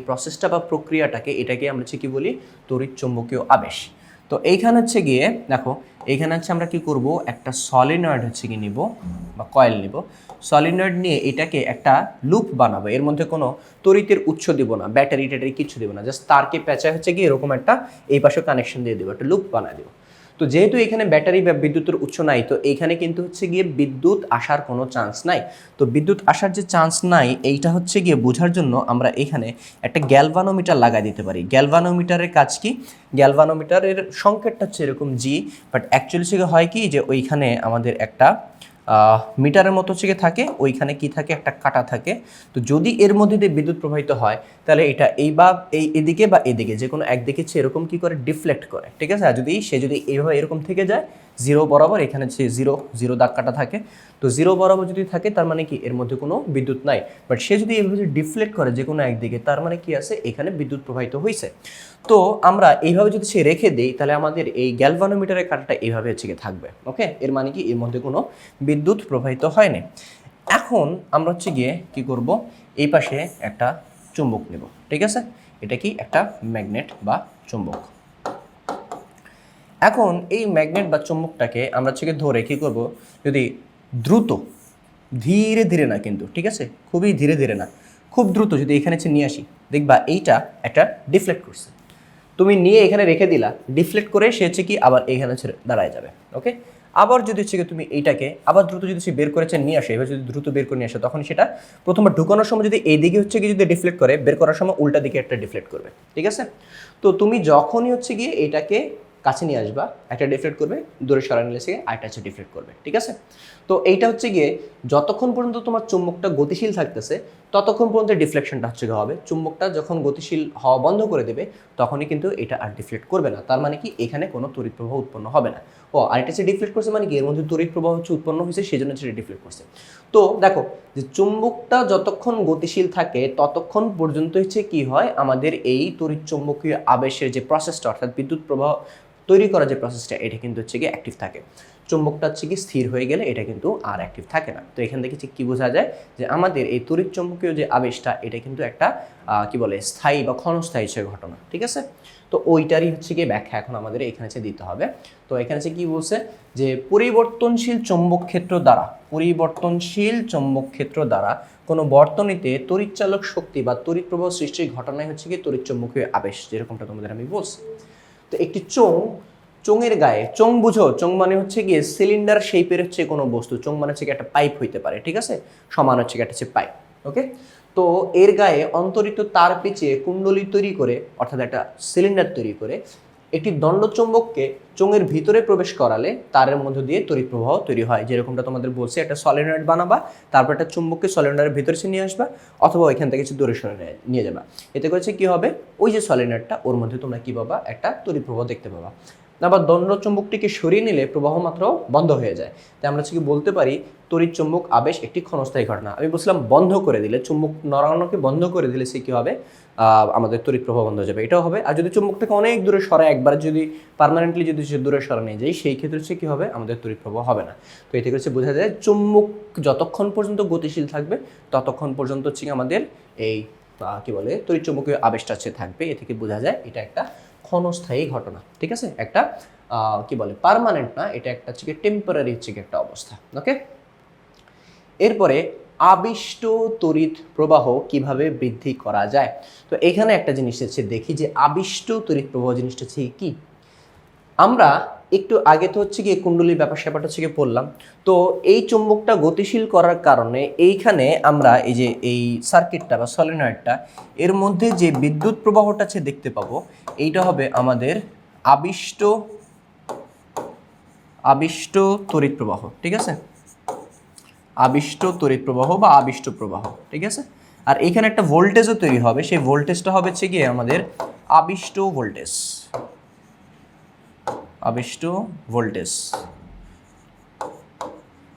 প্রসেসটা বা প্রক্রিয়াটাকে, এটাকে আমরা হচ্ছে কি বলি, তড়িৎ চুম্বকীয় আবেশ। তো এইখানে হচ্ছে গিয়ে দেখো, এইখানে হচ্ছে আমরা কি করব, একটা সলিনয়েড হচ্ছে কি নিব বা কয়েল নিব। সলিনয়েড নিয়ে এটাকে একটা লুপ বানাবো, এর মধ্যে কোনো তড়িতের উৎস দিব না, ব্যাটারি কিছু দিব না, জাস্ট তারকে পেঁচায় হচ্ছে কি এরকম একটা এই পাশে কানেকশন দিয়ে দেবো, একটা লুপ বানায় দেবো। তো যেহেতু এখানে ব্যাটারি বা বিদ্যুতের উৎস নাই, তো এইখানে কিন্তু হচ্ছে গিয়ে বিদ্যুৎ আসার কোনো চান্স নাই। তো বিদ্যুৎ আসার যে চান্স নাই এইটা হচ্ছে গিয়ে বোঝার জন্য আমরা এখানে একটা গ্যালভানোমিটার লাগাই দিতে পারি। গ্যালভানোমিটারের কাজ কি? গ্যালভানোমিটারের সংকেতটা হচ্ছে এরকম জি, বাট অ্যাকচুয়ালি হয় কি যে ওইখানে আমাদের একটা মিটারের মতো হচ্ছে থাকে, ওইখানে কি থাকে, একটা কাঁটা থাকে। তো যদি এর মধ্যে দিয়ে বিদ্যুৎ প্রবাহিত হয় তাহলে এটা এদিকে বা এদিকে যে কোনো একদিকে হচ্ছে এরকম কি করে ডিফ্লেক্ট করে, ঠিক আছে। আর যদি এইভাবে এরকম থেকে যায় জিরো বরাবর, এখানে হচ্ছে জিরো জিরো দাগ কাটা থাকে, তো জিরো বরাবর যদি থাকে তার মানে কি এর মধ্যে কোনো বিদ্যুৎ নাই। বাট সে যদি এইভাবে ডিফ্লেক্ট করে যে কোনো একদিকে, তার মানে কি আছে, এখানে বিদ্যুৎ প্রবাহিত হয়েছে। তো আমরা এইভাবে যদি সে রেখে দিই তাহলে আমাদের এই গ্যালভানোমিটারের কাঁটাটা এইভাবে হচ্ছে থাকবে। ওকে, এর মানে কি এর মধ্যে কোনো বিদ্যুৎ প্রবাহিত হয়নি। এখন আমরা হচ্ছে গিয়ে কি করব, এই পাশে একটা চুম্বক নেব, ঠিক আছে। এটা কি একটা ম্যাগনেট বা চুম্বক। এখন এই ম্যাগনেট বা চুম্বকটাকে আমরা হচ্ছে ধরে কি করব, যদি দ্রুত ধীরে ধীরে না কিন্তু, ঠিক আছে, খুবই ধীরে ধীরে না, খুব দ্রুত যদি এখানে নিয়ে আসি, দেখবা এইটা একটা ডিফ্লেক্ট করছে। তুমি নিয়ে এখানে রেখে দিলা, ডিফ্লেক্ট করে সে হচ্ছে কি আবার এইখানে দাঁড়ায় যাবে। ওকে, আবার যদি হচ্ছে তুমি এইটাকে আবার দ্রুত যদি সে বের করেছে নিয়ে আসে, এবার যদি দ্রুত বের করে নিয়ে আসে, তখন সেটা প্রথমবার ঢুকানোর সময় যদি এইদিকে হচ্ছে কি যদি ডিফ্লেক্ট করে, বের করার সময় উল্টা দিকে একটা ডিফ্লেক্ট করবে, ঠিক আছে। তো তুমি যখনই হচ্ছে গিয়ে এটাকে কাছে নিয়ে আসবা, একটা ডিফ্লেক্ট করবে, দূরে সরাই নিলে সে আরেকটা হচ্ছে ডিফ্লেক্ট করবে, ঠিক আছে। তো এইটা হচ্ছে গিয়ে যতক্ষণ পর্যন্ত তোমার চুম্বকটা গতিশীল থাকতেছে ততক্ষণ পর্যন্ত ডিফ্লেকশনটা হচ্ছে হবে। চুম্বকটা যখন গতিশীল হওয়া বন্ধ করে দেবে তখনই কিন্তু এটা আর ডিফ্লেক্ট করবে না। তার মানে কি এখানে কোনো তড়িৎ প্রবাহ উৎপন্ন হবে না। ও আরেকটা হচ্ছে ডিফ্লেক্ট করছে মানে কি এর মধ্যে তড়িৎ প্রবাহ হচ্ছে উৎপন্ন হয়েছে, সেই জন্য সেটা ডিফ্লেক্ট করছে। তো দেখো যে চুম্বকটা যতক্ষণ গতিশীল থাকে ততক্ষণ পর্যন্ত হচ্ছে কি হয়, আমাদের এই তড়িৎ চুম্বকীয় আবেশের যে প্রসেসটা, অর্থাৎ বিদ্যুৎ প্রবাহ তৈরি করা যে প্রসেসটা, এটা কিন্তু হচ্ছে কি অ্যাক্টিভ থাকে। চুম্বকটা হচ্ছে কি স্থির হয়ে গেলে এটা কিন্তু আর অ্যাক্টিভ থাকে না। তো এখান থেকে কি বোঝা যায় যে আমাদের এই তড়িৎ চুম্বকীয় যে আবেশটা, এটা কিন্তু একটা কি বলে স্থায়ী বা ক্ষণস্থায়ী সে ঘটনা, ঠিক আছে। তো ওইটারই হচ্ছে কি ব্যাখ্যা এখন আমাদের এখানে হচ্ছে দিতে হবে। তো এখানে হচ্ছে কি বলছে যে পরিবর্তনশীল চৌম্বক ক্ষেত্র দ্বারা, পরিবর্তনশীল চৌম্বক ক্ষেত্র দ্বারা কোনো বর্তনীতে তড়িৎচালক শক্তি বা তড়িৎ প্রবাহ সৃষ্টির ঘটনাই হচ্ছে কি তড়িৎ চুম্বকীয় আবেশ, যেরকমটা তোমাদের আমি বলছি। তো একটি চোঙের গায়ে, চোঙ বুঝো, চোঙ মানে হচ্ছে গিয়ে সিলিন্ডার শেপের হচ্ছে কোনো বস্তু, চোঙ মানে হচ্ছে একটা পাইপ হইতে পারে, ঠিক আছে, সমান হচ্ছে একটা হচ্ছে পাইপ। ওকে, তো এর গায়ে অন্তরিত তার পিছিয়ে কুণ্ডলী তৈরি করে, অর্থাৎ একটা সিলিন্ডার তৈরি করে একটি দণ্ডচুম্বককে চোঙের ভিতরে প্রবেশ করালে তারের মধ্য দিয়ে তড়িৎ প্রবাহ তৈরি হয়। যেরকমটা তোমাদের বলছে, একটা সলিনয়েড বানাবা, তারপর একটা চুম্বককে সলিনয়েডের ভিতরে নিয়ে আসবা, অথবা ওইখান থেকে দূরে সরে নিয়ে যাবা। এতে করেছে কি হবে, ওই যে সলিনয়েডটা, ওর মধ্যে তোমরা কি পাবা, একটা তড়িৎ প্রবাহ দেখতে পাবা। আবার দণ্ডচুম্বকটিকে সরিয়ে নিলে প্রবাহ মাত্র বন্ধ হয়ে যায়। তাই আমরা কি বলতে পারি, তড়িৎ চুম্বক আবেশ একটি ক্ষণস্থায়ী ঘটনা। আমি বলছিলাম বন্ধ করে দিলে, চুম্বক নড়ানোকে বন্ধ করে দিলে সে কি হবে, আমাদের তড়িৎ প্রবাহ বন্ধ হয়ে যাবে, এটাও হবে। আর যদি চুম্বকটাকে অনেক দূরে সরায়, একবার যদি পার্মানেন্টলি যদি দূরে সরা নিয়ে যায়, সেই ক্ষেত্রে হচ্ছে কি হবে, আমাদের তড়িৎ প্রবাহ হবে না। তো এতে হচ্ছে বোঝা যায় চুম্বক যতক্ষণ পর্যন্ত গতিশীল থাকবে ততক্ষণ পর্যন্ত হচ্ছে আমাদের এই কি বলে তড়িৎ চুম্বকীয় আবেশটা হচ্ছে থাকবে। এ থেকে বোঝা যায় এটা একটা ক্ষণস্থায়ী ঘটনা, ঠিক আছে, একটা কি বলে পার্মানেন্ট না, এটা একটা হচ্ছে টেম্পোরারি হচ্ছে একটা অবস্থা। ওকে, এরপরে আবিষ্ট তড়িৎ প্রবাহ কিভাবে বৃদ্ধি করা যায়। তো এখানে একটা জিনিস হচ্ছে দেখি যে আবিষ্ট তড়িৎ প্রবাহ জিনিসটা হচ্ছে কি। আমরা একটু আগে তো হচ্ছে গিয়ে কুণ্ডলীর ব্যাপারটা হচ্ছে গিয়ে পড়লাম। তো এই চুম্বকটা গতিশীল করার কারণে এইখানে আমরা এই যে এই সার্কিটটা বা সলিনয়েডটা, এর মধ্যে যে বিদ্যুৎ প্রবাহটা আছে দেখতে পাবো, এইটা হবে আমাদের আবিষ্ট তড়িৎ প্রবাহ, ঠিক আছে, আবিষ্ট তড়িৎ প্রবাহ বা আবিষ্ট প্রবাহ, ঠিক আছে। আর এখানে একটা ভোল্টেজও তৈরি হবে, সেই ভোল্টেজটা হবে হচ্ছে গিয়ে আমাদের আবিষ্ট ভোল্টেজ, আবিষ্ট ভোল্টেজ।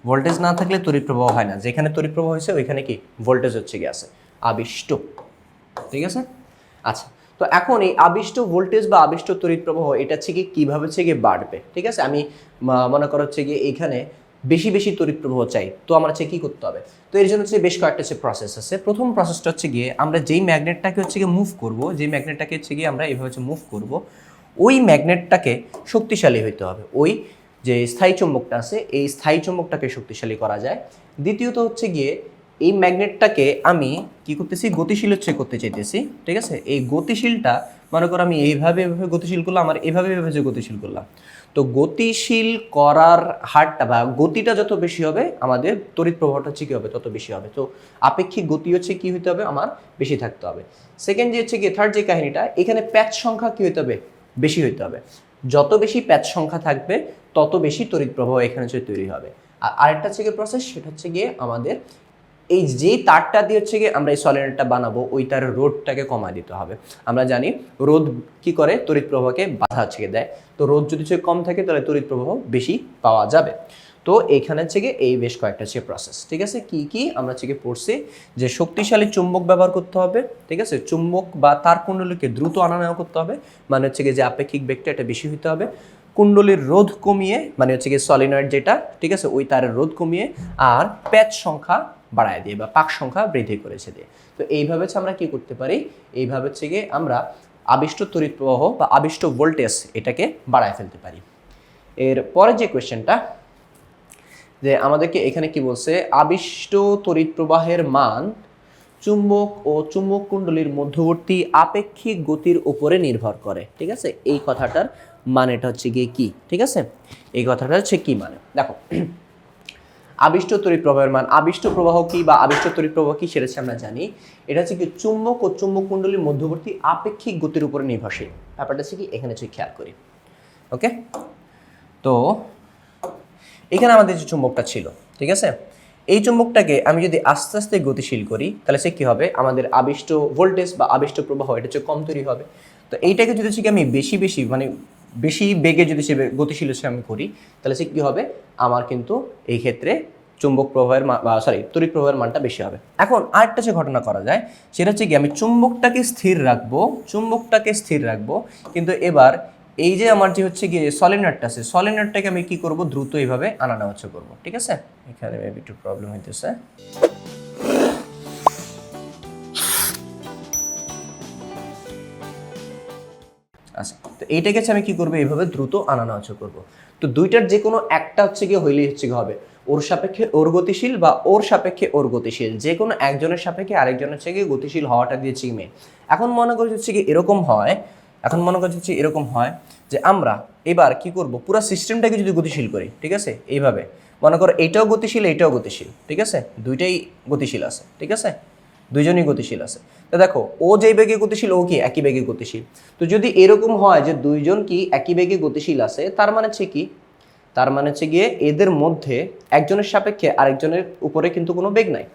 ভোল্টেজ না থাকলে তড়িৎ প্রবাহ হয় না, যেখানে তড়িৎ প্রবাহ হয়েছে ওইখানে কি ভোল্টেজ হচ্ছে গিয়ে আছে, আবিষ্ট, ঠিক আছে। আচ্ছা, তো এখন এই আবিষ্ট ভোল্টেজ বা আবিষ্ট তড়িৎ প্রবাহ এটা হচ্ছে কি কিভাবে হচ্ছে গিয়ে বাড়বে, ঠিক আছে। আমি মনে করো হচ্ছে গিয়ে এইখানে বেশি বেশি তড়িৎ প্রবাহ চাই, তো আমার হচ্ছে কি করতে হবে। তো এর জন্য হচ্ছে বেশ কয়েকটা হচ্ছে প্রসেস আছে। প্রথম প্রসেসটা হচ্ছে গিয়ে আমরা যেই ম্যাগনেটটাকে হচ্ছে গিয়ে মুভ করবো, যেই ম্যাগনেটটাকে হচ্ছে গিয়ে আমরা এইভাবে হচ্ছে মুভ করবো, ওই ম্যাগনেটটাকে শক্তিশালী হইতে হবে। ওই যে স্থায়ী চুম্বকটা আছে, এই স্থায়ী চুম্বকটাকে শক্তিশালী করা যায়। দ্বিতীয়ত হচ্ছে গিয়ে এই ম্যাগনেটটাকে আমি কি করতেছি, গতিশীল করতে চাইতেছি, ঠিক আছে। এই গতিশীলটা মনে করো আমি এইভাবে গতিশীল করলাম, আমার এভাবে যে গতিশীল করলাম। তো গতিশীল করার হারটা বা গতিটা যত বেশি হবে, আমাদের তড়িৎ প্রবাহটা কি হবে, তত বেশি হবে। তো আপেক্ষিক গতি কি হতে হবে, আমার বেশি থাকতে হবে। সেকেন্ড যে কি থার্ড যে কাহিনীটা, এখানে প্যাচ সংখ্যা কি হতে হবে, বেশি হতে হবে। যত বেশি প্যাচ সংখ্যা থাকবে তত বেশি তড়িৎ প্রবাহ এখানে তৈরি হবে। আর আরেকটা প্রসেস, সেটা গিয়ে আমাদের এই যে তারটা দিয়ে গিয়ে আমরা এই সলিনয়েডটা বানাবো, ওই তারের রোধটাকে কমায় দিতে হবে। আমরা জানি রোধ কি করে, তড়িৎ প্রবাহকে বাধা দেয়। তো রোধ যদি কম থাকে তাহলে তড়িৎ প্রবাহ বেশি পাওয়া যাবে। তো এইখানে এই বেশ কয়েকটা প্রসেস, ঠিক আছে। কি কি আমরা পড়ছি, যে শক্তিশালী চুম্বক ব্যবহার করতে হবে, ঠিক আছে। চুম্বক বা তার কুণ্ডলীকে দ্রুত আনা নেওয়া করতে হবে, মানে যে আপেক্ষিক বেগটা এটা বেশি হতে হবে। কুণ্ডলীর রোধ কমিয়ে, মানে সলিনয়েড যেটা, ঠিক আছে, ওই তারের রোধ কমিয়ে, আর প্যাচ সংখ্যা বাড়ায় দিয়ে বা পাক সংখ্যা বৃদ্ধি করেছে দিয়ে। তো এইভাবে আমরা কি করতে পারি, এইভাবে আমরা আবিষ্ট তড়িৎ প্রবাহ বা আবিষ্ট ভোল্টেজ এটাকে বাড়ায় ফেলতে পারি। এর পরে যে কোয়েশ্চেনটা, যে আমাদেরকে এখানে কি বলছে, আবিষ্ট তড়িৎ প্রবাহের মান চুম্বক ও চুম্বক কুণ্ডলীর মধ্যবর্তী আপেক্ষিক গতির উপরে নির্ভর করে, ঠিক আছে। এই কথাটার মানেটা গিয়ে কি, ঠিক আছে, এই কথাটা কি মানে, দেখো আবিষ্ট তড়িৎ প্রবাহের মান, আবিষ্ট প্রবাহ কি বা আবিষ্ট তড়িৎ প্রবাহ কি সেটা আমরা জানি। এটা কি চুম্বক ও চুম্বক কুণ্ডলীর মধ্যবর্তী আপেক্ষিক গতির উপরে নির্ভরশীল। ব্যাপারটা কি এখানে খেয়াল করি, ওকে। তো এখানে আমাদের যে চুম্বকটা ছিল, ঠিক আছে, এই চুম্বকটাকে আমি যদি আস্তে আস্তে গতিশীল করি, তাহলে কি হবে, আমাদের আবিষ্ট ভোল্টেজ বা আবিষ্ট প্রবাহ এটা কম তৈরি হবে। তো এইটাকে যদি আমি বেশি বেশি মানে বেশি বেগে যদি গতিশীল আমি করি, তাহলে কি হবে, আমার কিন্তু এই ক্ষেত্রে চুম্বক প্রবাহের তড়িৎ প্রবাহের মানটা বেশি হবে। এখন আরেকটা ঘটনা করা যায়, সেটা কি আমি চুম্বকটাকে স্থির রাখবো, কিন্তু এবার এই যে আমার যে গিয়ে সলিনয়েডটা আছে, সলিনয়েডটাকে আমি কি করব, দ্রুত এইভাবে আনা নেওয়া করব, ঠিক আছে। এখানে মেবি একটু প্রবলেম হইতেছে। আচ্ছা, তো এইটাকে আমি কি করবো, এইভাবে দ্রুত আনা নেওয়া করব। তো দুইটার যে কোনো একটা গিয়ে হইলেই হবে, ওর সাপেক্ষে ওর গতিশীল বা ওর সাপেক্ষে ওর গতিশীল, যে কোনো একজনের সাপেক্ষে আরেকজনের গিয়ে গতিশীল হওয়াটা দিয়ে মেন। এখন মনে করি কি এরকম হয়, যে আমরা এবার কি করব, পুরো সিস্টেমটাকে যদি গতিশীল করি, ঠিক আছে, এইভাবে মনে করো এইটাও গতিশীল, এইটাও গতিশীল, ঠিক আছে, দুইটাই গতিশীল আছে, ঠিক আছে, দুইজনই গতিশীল আছে। তো দেখো ও যেই বেগে গতিশীল, ও কি একই বেগে গতিশীল। তো যদি এরকম হয় যে দুইজন কি একই বেগে গতিশীল আছে, তার মানে কি, তার মানে গিয়ে এদের মধ্যে একজনের সাপেক্ষে আরেকজনের উপরে কিন্তু কোনো বেগ নাই।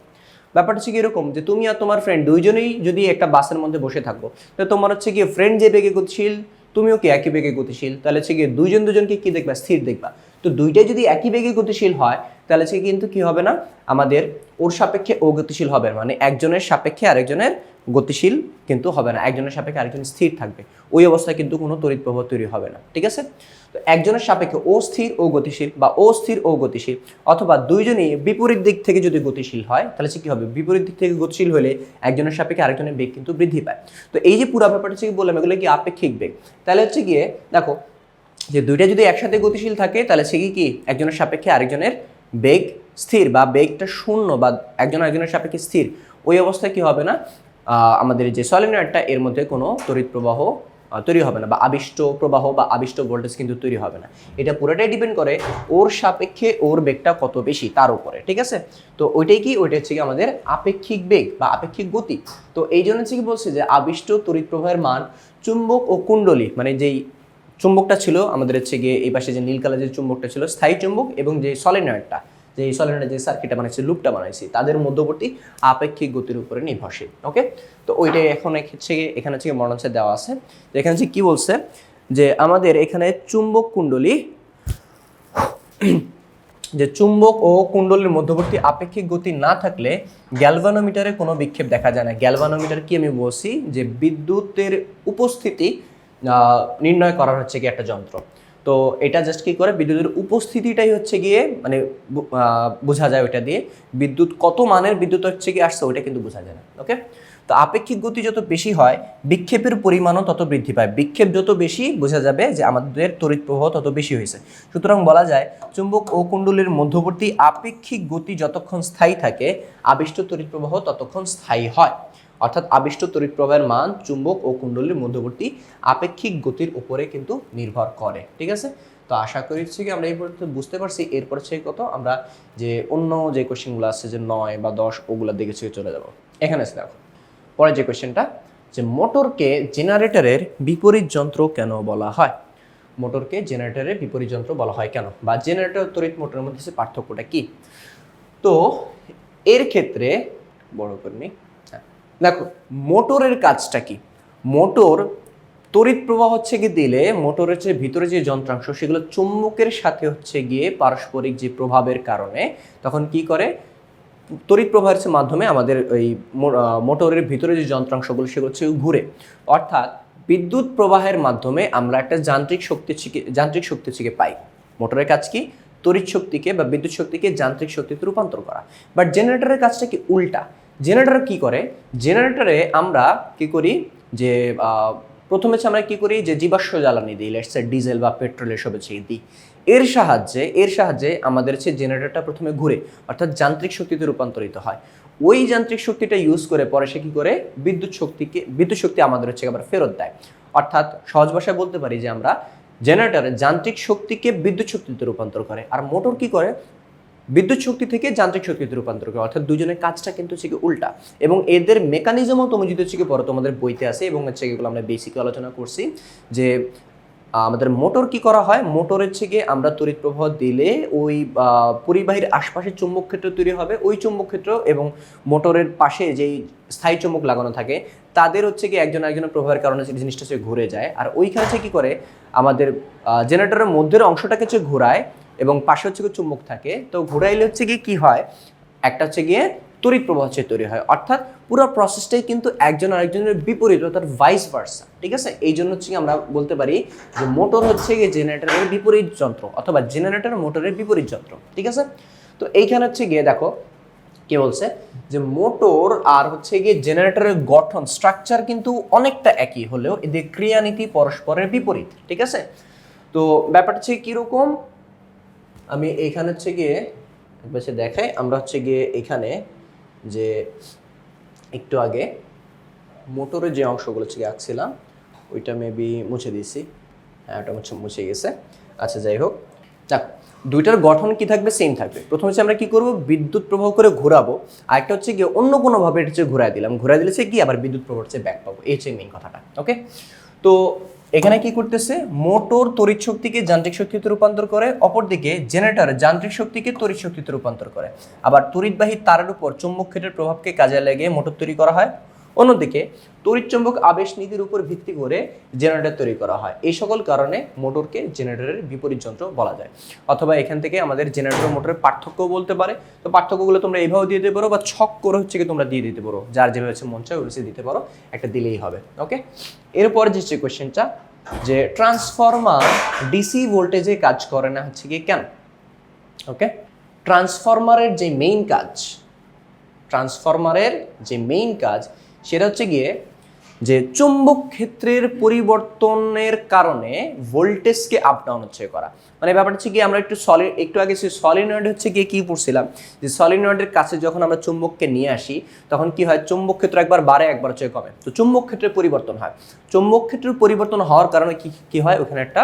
ব্যাপারটা কি এরকম, যে তুমি আর তোমার ফ্রেন্ড দুইজনেই যদি একটা বাসের মধ্যে বসে থাকো, তো তোমার গিয়ে ফ্রেন্ড যে বেগে গতিশীল, তুমিও কি একই বেগে গতিশীল, তাহলে গিয়ে দুজনকে কি দেখবা, স্থির দেখবা। তো দুইটাই যদি একই বেগে গতিশীল হয়, তাহলে কিন্তু কি হবে না, আমাদের ওর সাপেক্ষে ও গতিশীল হবে, মানে একজনের সাপেক্ষে আরেকজনের গতিশীল কিন্তু হবে না, একজনের সাপেক্ষে আরেকজন স্থির থাকবে। ওই অবস্থায় কিন্তু কোনো তড়িৎ প্রবাহ তৈরি হবে না, ঠিক আছে। তো একজনের সাপেক্ষে ও স্থির ও গতিশীল, বা ও স্থির ও গতিশীল, অথবা দুইজনই বিপরীত দিক থেকে যদি গতিশীল হয়, তাহলে কি হবে, বিপরীত দিক থেকে গতিশীল হলে একজনের সাপেক্ষে আরেকজনের বেগ কিন্তু বৃদ্ধি পায়। তো এই যে পুরো ব্যাপারটা বললাম, এগুলো কি আপেক্ষিক বেগ। তাহলে গিয়ে দেখো, যে দুইটা যদি একসাথে গতিশীল থাকে, তাহলে কি একজনের সাপেক্ষে আরেকজনের বেগ স্থির, বা বেগটা শূন্য, বা একজনের সাপেক্ষে স্থির। ওই অবস্থায় কি হবে না, আমাদের যে সলিনয়েডটা এর মধ্যে কোনো তড়িৎ প্রবাহ তৈরি হবে না, বা আবিষ্ট প্রবাহ বা আবিষ্ট ভোল্টেজ কিন্তু তৈরি হবে না। এটা পুরোটাই ডিপেন্ড করে ওর সাপেক্ষে ওর বেগটা কত বেশি তার উপরে, ঠিক আছে। তো ওইটাই ওইটা কি আমাদের আপেক্ষিক বেগ বা আপেক্ষিক গতি। তো এই জন্য কি বলছে, যে আবিষ্ট তড়িৎ প্রবাহের মান চুম্বক ও কুণ্ডলী, মানে যেই চুম্বকটা ছিল আমাদের গিয়ে এই পাশে যে নীল কালার যে চুম্বকটা ছিল, স্থায়ী চুম্বক, এবং যে সলিনয়েডটা, যে সলিনয়েডের যে সার্কিটটা বানাইছি, লুপটা বানাইছি, তাদের মধ্যবর্তী আপেক্ষিক গতির উপরে নির্ভরশীল, ওকে। তো ওইটাই এখন এখানে মডেলসে দেওয়া আছে। তো এখানে কি বলছে, যে আমাদের এখানে চুম্বক কুণ্ডলী, যে চুম্বক ও কুণ্ডলীর মধ্যবর্তী আপেক্ষিক গতি না থাকলে গ্যালভানোমিটারে কোনো বিক্ষেপ দেখা যায় না। গ্যালভানোমিটার কি আমি বলছি, যে বিদ্যুতের উপস্থিতি নির্ণয় করার কি একটা যন্ত্র। তো এটা জাস্ট কি করে, বিদ্যুতের উপস্থিতিটাই গিয়ে মানে বোঝা যায়, ওইটা দিয়ে বিদ্যুৎ কত মানের বিদ্যুৎ কি আসছে ওইটা কিন্তু বোঝা যায় না, ওকে। তো আপেক্ষিক গতি যত বেশি হয় বিক্ষেপের পরিমাণও তত বৃদ্ধি পায়, বিক্ষেপ যত বেশি বোঝা যাবে যে আমাদের তড়িৎ প্রবাহ তত বেশি হয়েছে। সুতরাং বলা যায় চুম্বক ও কুণ্ডলীর মধ্যবর্তী আপেক্ষিক গতি যতক্ষণ স্থায়ী থাকে আবিষ্ট তড়িৎ প্রবাহ ততক্ষণ স্থায়ী হয়। অর্থাৎ আবিষ্ট তড়িৎ প্রবাহের মান চুম্বক ও কুণ্ডলীর মধ্যবর্তী আপেক্ষিক গতির উপরে কিন্তু নির্ভর করে। ঠিক আছে, তো আশা করি কি আমরা এই পর্যন্ত বুঝতে পারছি। এরপর হচ্ছে কত আমরা যে অন্য যে কোশ্চেনগুলো আছে যে 9 বা 10 ওগুলোর দিকে চলে যাব। এখানে আছে দেখো পরে যে কোশ্চেনটা, যে মোটরকে জেনারেটরের বিপরীত যন্ত্র কেন বলা হয়? মোটরকে জেনারেটরের বিপরীত যন্ত্র বলা হয় কেন, বা জেনারেটর তড়িৎ মোটরের মধ্যে পার্থক্যটা কি? তো এর ক্ষেত্রে বড় করিনি, দেখো মোটরের কাজটা কি। মোটর তড়িৎ প্রবাহ হচ্ছে গিয়ে দিলে মোটরের যে ভিতরে যে যন্ত্রাংশ সেগুলো চুম্বকের সাথে হচ্ছে গিয়ে পারস্পরিক যে প্রভাবের কারণে তখন কি করে, তড়িৎ প্রবাহের মাধ্যমে আমাদের ওই মোটরের ভিতরে যে যন্ত্রাংশগুলো সেগুলো হচ্ছে ঘুরে। অর্থাৎ বিদ্যুৎ প্রবাহের মাধ্যমে আমরা একটা যান্ত্রিক শক্তি থেকে পাই। মোটরের কাজ কি, তড়িৎ শক্তিকে বা বিদ্যুৎ শক্তিকে যান্ত্রিক শক্তিতে রূপান্তর করা। বাট জেনারেটরের কাজটা কি উল্টা। জেনারেটর কি করে, জেনারেটরে আমরা কি করি যে প্রথমে আমরা কি করি যে জীবাশ্ম জ্বালানি দিই, লেটস সে ডিজেল বা পেট্রোল এসব দিই। এর সাহায্যে আমাদের হচ্ছে জেনারেটরটা প্রথমে ঘুরে, অর্থাৎ যান্ত্রিক শক্তিতে রূপান্তরিত হয়। ওই যান্ত্রিক শক্তিটা ইউজ করে পরে সে কি করে বিদ্যুৎ শক্তি আমাদের হচ্ছে আবার ফেরত দেয়। অর্থাৎ সহজ ভাষায় বলতে পারি যে আমরা জেনারেটরে যান্ত্রিক শক্তিকে বিদ্যুৎ শক্তিতে রূপান্তর করে, আর মোটর কি করে বিদ্যুৎ শক্তি থেকে যান্ত্রিক শক্তিতে রূপান্তর করে। অর্থাৎ দুজনের কাজটা কিন্তু হচ্ছে কি উল্টা, এবং এদের মেকানিজমও তুমি যদি হচ্ছে কি পড়ো তোমাদের বইতে আছে, এবং হচ্ছে এগুলো আমরা বেসিকে আলোচনা করছি যে আমাদের মোটর কি করা হয়, মোটরের থেকে আমরা তড়িৎ প্রবাহ দিলে ওই পরিবাহীর আশপাশে চুম্বক ক্ষেত্র তৈরি হবে, ওই চুম্বক ক্ষেত্র এবং মোটরের পাশে যেই স্থায়ী চুম্বক লাগানো থাকে তাদের হচ্ছে কি একজন আরেকজনের প্রভাবের কারণে জিনিসটা হচ্ছে ঘুরে যায়। আর ওইখানে হচ্ছে কি করে আমাদের জেনারেটরের মধ্যের অংশটাকে হচ্ছে ঘোরায় এবং পাশে হচ্ছে কি চুম্বক থাকে, তো ঘোরাইলে হচ্ছে গিয়ে কি হয়, একটা হচ্ছে গিয়ে তড়িৎ প্রবাহ হচ্ছে তৈরি হয়। অর্থাৎ পুরো প্রসেসটাই কিন্তু একজন আরেকজনের বিপরীত, অর্থাৎ ভাইস ভার্সা। ঠিক আছে, এই জন্য হচ্ছে আমরা বলতে পারি যে মোটর হচ্ছে গিয়ে জেনারেটরের বিপরীত যন্ত্র, অথবা জেনারেটর মোটরের বিপরীত যন্ত্র। ঠিক আছে, তো এইখানে হচ্ছে গিয়ে দেখো কি বলছে যে মোটর আর হচ্ছে গিয়ে জেনারেটরের গঠন স্ট্রাকচার কিন্তু অনেকটা একই হলেও এদের ক্রিয়ানীতি পরস্পরের বিপরীত। ঠিক আছে, তো ব্যাপারটা হচ্ছে কিরকম, আমি এইখানে হচ্ছে গিয়ে বেশি দেখাই। আমরা হচ্ছে গিয়ে এখানে যে একটু আগে মোটরের যে অংশগুলো হচ্ছে গিয়ে আঁকছিলাম ওইটা মেবি মুছে দিয়েছি, হ্যাঁ ওটা মুছে গেছে। আচ্ছা যাই হোক, দেখো দুইটার গঠন কি থাকবে, সেম থাকবে। প্রথমে হচ্ছে আমরা কি করব, বিদ্যুৎ প্রবাহ করে ঘোরাবো, আর একটা হচ্ছে গিয়ে অন্য কোনোভাবে এটা হচ্ছে ঘুরাই দিলে কি আবার বিদ্যুৎ প্রবাহ হচ্ছে ব্যাক পাবো। এই হচ্ছে মেইন কথাটা। ওকে, তো এখানে কি করতেছে, মোটর তড়িৎ শক্তিকে যান্ত্রিক শক্তিতে রূপান্তর করে, অপরদিকে জেনারেটর যান্ত্রিক শক্তিকে তড়িৎ শক্তিতে রূপান্তর করে। আবার তড়িৎবাহী তারের উপর চুম্বক ক্ষেত্রের প্রভাবকে কাজে লাগিয়ে মোটর তৈরি করা হয়। অন্যদিকে তড়িৎচুম্বক আবেশ নীতির উপর ভিত্তি করে জেনারেটর তৈরি করা হয়। এই সকল কারণে মোটরকে জেনারেটরের বিপরীত যন্ত্র বলা যায়। অথবা এখান থেকে আমাদের জেনারেটর মোটরের পার্থক্য বলতে পারে। তো পার্থক্যগুলো তোমরা এইভাবে দিয়ে দিতে পারো, বা ছক করে হচ্ছে কি তোমরা দিয়ে দিতে পারো, যার যেভাবে হচ্ছে মন চায় ওইভাবে দিতে পারো, একটা দিলেই হবে। ওকে, এরপর যে কোয়েশ্চেনটা, যে ট্রান্সফরমার ডিসি ভোল্টেজে কাজ করে না হচ্ছে কি কেন? ওকে, ট্রান্সফরমারের যে মেইন কাজ সেটা হচ্ছে গিয়ে যে চুম্বক ক্ষেত্রের পরিবর্তনের কারণে ভোল্টেজকে আপ ডাউন হচ্ছে করা। মানে ব্যাপারটা হচ্ছে কি আমরা একটু আগে সলিনয়েড হচ্ছে গিয়ে কি পড়ছিলাম, যে সলিনয়েডের কাছে যখন আমরা চুম্বককে নিয়ে আসি তখন কি হয়, চুম্বক ক্ষেত্র একবার বাড়ে একবার হচ্ছে কমে। তো চুম্বক ক্ষেত্রের পরিবর্তন হয়, চুম্বক ক্ষেত্রের পরিবর্তন হওয়ার কারণে কি হয়, ওখানে একটা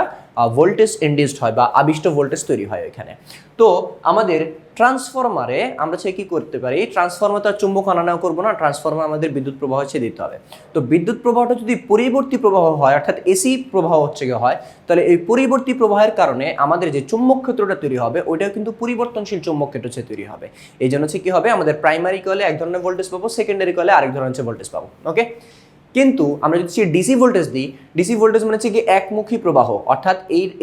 ভোল্টেজ ইন্ডিউসড হয় বা আবিষ্ট ভোল্টেজ তৈরি হয় ওইখানে। তো আমাদের ট্রান্সফরমারে আমরা কি করতে পারি, ট্রান্সফরমার তার চুম্বক আনা নেওয়া করবো না, ট্রান্সফরমার আমাদের বিদ্যুৎ প্রবাহ হচ্ছে দিতে হবে। তো বিদ্যুৎ প্রবাহটা যদি পরিবর্তী প্রবাহ হয়, অর্থাৎ এসি প্রবাহ হচ্ছে গিয়ে হয়, তাহলে এই পরিবর্তী প্রবাহের কারণে আমাদের যে চুম্বক ক্ষেত্রটা তৈরি হবে ওইটাও কিন্তু পরিবর্তনশীল চুম্বক ক্ষেত্র হচ্ছে তৈরি হবে। এই জন্য হচ্ছে কি হবে, আমাদের প্রাইমারি কয়েলে এক ধরনের ভোল্টেজ পাবো, সেকেন্ডারি কয়েলে আরেক ধরনের ভোল্টেজ পাবো। ওকে, কিন্তু আমরা যদি ডিসি ভোল্টেজ দিই, ডিসি ভোল্টেজ মানে হচ্ছে কি একমুখী প্রবাহ, অর্থাৎ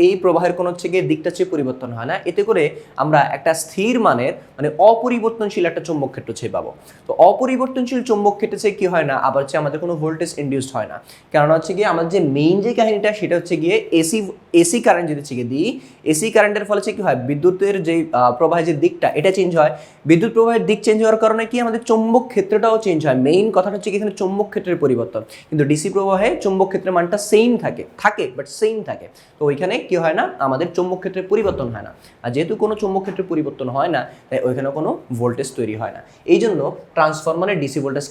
এই প্রবাহের কোনো হচ্ছে গিয়ে দিকটা হচ্ছে পরিবর্তন হয় না। এতে করে আমরা একটা স্থির মানের মানে অপরিবর্তনশীল একটা চৌম্বক ক্ষেত্র হচ্ছে পাবো। তো অপরিবর্তনশীল চৌম্বক ক্ষেত্রে হচ্ছে কি হয় না, আবার হচ্ছে আমাদের কোনো ভোল্টেজ ইনডিউসড হয় না। কারণ হচ্ছে গিয়ে আমাদের যে মেইন যে কাহিনীটা সেটা হচ্ছে গিয়ে এসি কারেন্ট যদি হচ্ছে গিয়ে দিই, এসি কারেন্টের ফলে হচ্ছে কি হয়, বিদ্যুতের যে প্রবাহের যে দিকটা এটা চেঞ্জ হয়। বিদ্যুৎ প্রবাহের দিক চেঞ্জ হওয়ার কারণে কি আমাদের চৌম্বক ক্ষেত্রটাও চেঞ্জ হয়। মেইন কথাটা হচ্ছে কি এখানে চৌম্বক ক্ষেত্রের পরিবর্তন, কিন্তু ডিসি প্রবাহে চৌম্বক ক্ষেত্রের মানটা সেম থাকে বাট সেম থাকে। তো ওইখানে কি হয় না, আমাদের চৌম্বক ক্ষেত্রের পরিবর্তন হয় না। আর যেহেতু কোনো চৌম্বক ক্ষেত্রের পরিবর্তন হয় না, তাই ওইখানে কোনো ভোল্টেজ তৈরি হয় না। এই জন্য ট্রান্সফরমারে ডিসি ভোল্টেজ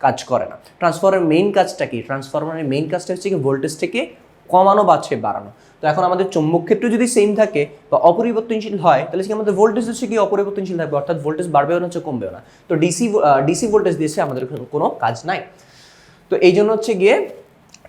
কাজ করে না। ট্রান্সফরমারের মেইন কাজটা কি, ট্রান্সফরমারের মেইন কাজটা হচ্ছে কি ভোল্টেজটাকে কমানো বা বাড়ানো। তো এখন আমাদের চৌম্বক ক্ষেত্র যদি সেম থাকে বা অপরিবর্তনশীল হয়, তাহলে কি আমাদের ভোল্টেজ হচ্ছে কি অপরিবর্তনশীল থাকবে, অর্থাৎ ভোল্টেজ বাড়বেও না, কমবেও না। তো ডিসি ভোল্টেজ দিয়েছে আমাদের কোনো কাজ নাই। তো এই জন্য হচ্ছে গিয়ে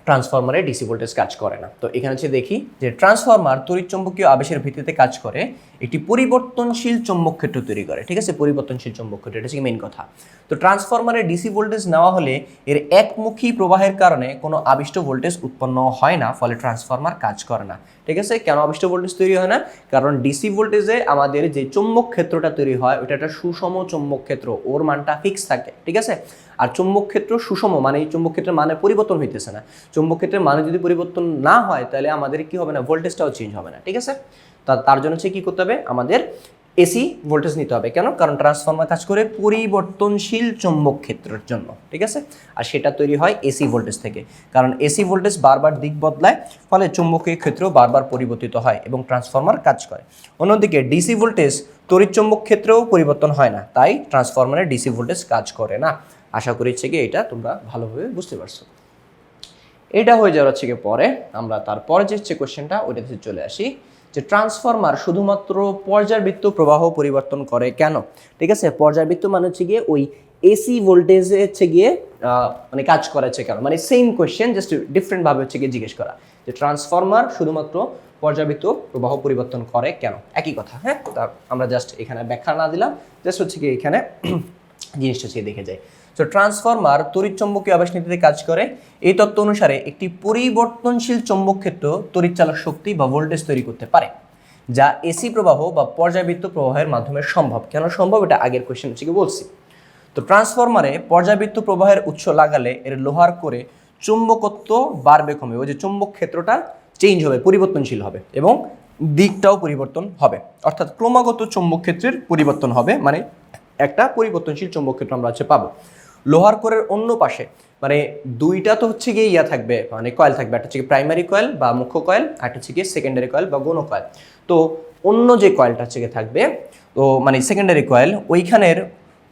ট্রান্সফরমারে ডিসি ভোল্টেজ কাজ করে না। তো এখানে হচ্ছে দেখি যে ট্রান্সফরমার তড়িৎচুম্বকীয় আবেশের ভিত্তিতে কাজ করে একটি পরিবর্তনশীল চৌম্বক ক্ষেত্র তৈরি করে। ঠিক আছে, পরিবর্তনশীল চৌম্বক ক্ষেত্র, এটা হচ্ছে মেইন কথা। তো ট্রান্সফরমারে ডিসি ভোল্টেজ নেওয়া হলে এর একমুখী প্রবাহের কারণে কোনো আবিষ্ট ভোল্টেজ উৎপন্ন হয় না, ফলে ট্রান্সফরমার কাজ করে না। ঠিক আছে, কেন আবিষ্ট ভোল্টেজ তৈরি হয় না? কারণ ডিসি ভোল্টেজে আমাদের যে চৌম্বক ক্ষেত্রটা তৈরি হয় ওটা একটা সুষম চৌম্বক ক্ষেত্র, ওর মানটা ফিক্স থাকে। ঠিক আছে, আর চৌম্বক ক্ষেত্র সুষম মানে এই চৌম্বক ক্ষেত্রের মানে পরিবর্তন হইতেছে না। চৌম্বক ক্ষেত্রের মানে যদি পরিবর্তন না হয় তাহলে আমাদের কি হবে না, ভোল্টেজটাও চেঞ্জ হবে না। ঠিক আছে, তার জন্য হচ্ছে কি করতে হবে, আমাদের এসি ভোল্টেজ নিতে হবে। কেন? কারণ ট্রান্সফরমার কাজ করে পরিবর্তনশীল চৌম্বক ক্ষেত্রের জন্য। ঠিক আছে, আর সেটা তৈরি হয় এসি ভোল্টেজ থেকে। কারণ এসি ভোল্টেজ বারবার দিক বদলায়, ফলে চৌম্বকীয় ক্ষেত্র বারবার পরিবর্তিত হয় এবং ট্রান্সফরমার কাজ করে। অন্যদিকে ডিসি ভোল্টেজ তড়িৎ চৌম্বক ক্ষেত্রেও পরিবর্তন হয় না, তাই ট্রান্সফরমারে ডিসি ভোল্টেজ কাজ করে না। আশা করি হচ্ছে কি এটা তোমরা ভালোভাবে বুঝতে পারছো। এটা হয়ে যাওয়ার হচ্ছে কি পরে আমরা তারপরে যে হচ্ছে কোশ্চেনটা ওইটাতে চলে আসি, যে ট্রান্সফরমার শুধুমাত্র পর্যায়বৃত্ত প্রবাহ পরিবর্তন করে কেন? ঠিক আছে, পর্যায়বৃত্ত মানে হচ্ছে গিয়ে ওই এসি ভোল্টেজে হচ্ছে গিয়ে মানে কাজ করাচ্ছে কেন, মানে সেম কোশ্চেন জাস্ট ডিফারেন্ট ভাবে হচ্ছে গিয়ে জিজ্ঞেস করা, যে ট্রান্সফরমার শুধুমাত্র পর্যায়বৃত্ত প্রবাহ পরিবর্তন করে কেন, একই কথা। হ্যাঁ, তা আমরা জাস্ট এখানে ব্যাখ্যা না দিলাম, জাস্ট হচ্ছে কি এখানে জিনিসটা হচ্ছে দেখে যায়। তো ট্রান্সফরমার তড়িৎচুম্বকীয় আবেশ নীতিতে কাজ করে। এই তত্ত্ব অনুসারে একটি পরিবর্তনশীল চৌম্বক ক্ষেত্র তড়িৎচালক শক্তি বা ভোল্টেজ তৈরি করতে পারে, যা এসি প্রবাহ বা পর্যায়বৃত্ত প্রবাহের মাধ্যমে সম্ভব। কেন সম্ভব এটা আগের কোশ্চেন হচ্ছে কি বলছি। তো ট্রান্সফরমারে পর্যায়বৃত্ত প্রবাহের উৎস লাগালে এর লোহার করে চুম্বকত্ব বাড়বে কমে, ওই যে চুম্বক ক্ষেত্রটা চেঞ্জ হবে, পরিবর্তনশীল হবে এবং দিকটাও পরিবর্তন হবে, অর্থাৎ ক্রমাগত চুম্বক ক্ষেত্রের পরিবর্তন হবে, মানে একটা পরিবর্তনশীল চৌম্বক ক্ষেত্র আমরা হচ্ছে পাবো। লোহার কোরের অন্য পাশে মানে দুইটা তো হচ্ছে গিয়ে থাকবে, মানে কয়েল থাকবে, একটা হচ্ছে প্রাইমারি কয়েল বা মুখ্য কয়েল, আর একটা হচ্ছে গিয়ে সেকেন্ডারি কয়েল বা গৌণ কয়েল। তো অন্য যে কয়েলটা হচ্ছে গিয়ে থাকবে, তো মানে সেকেন্ডারি কয়েল,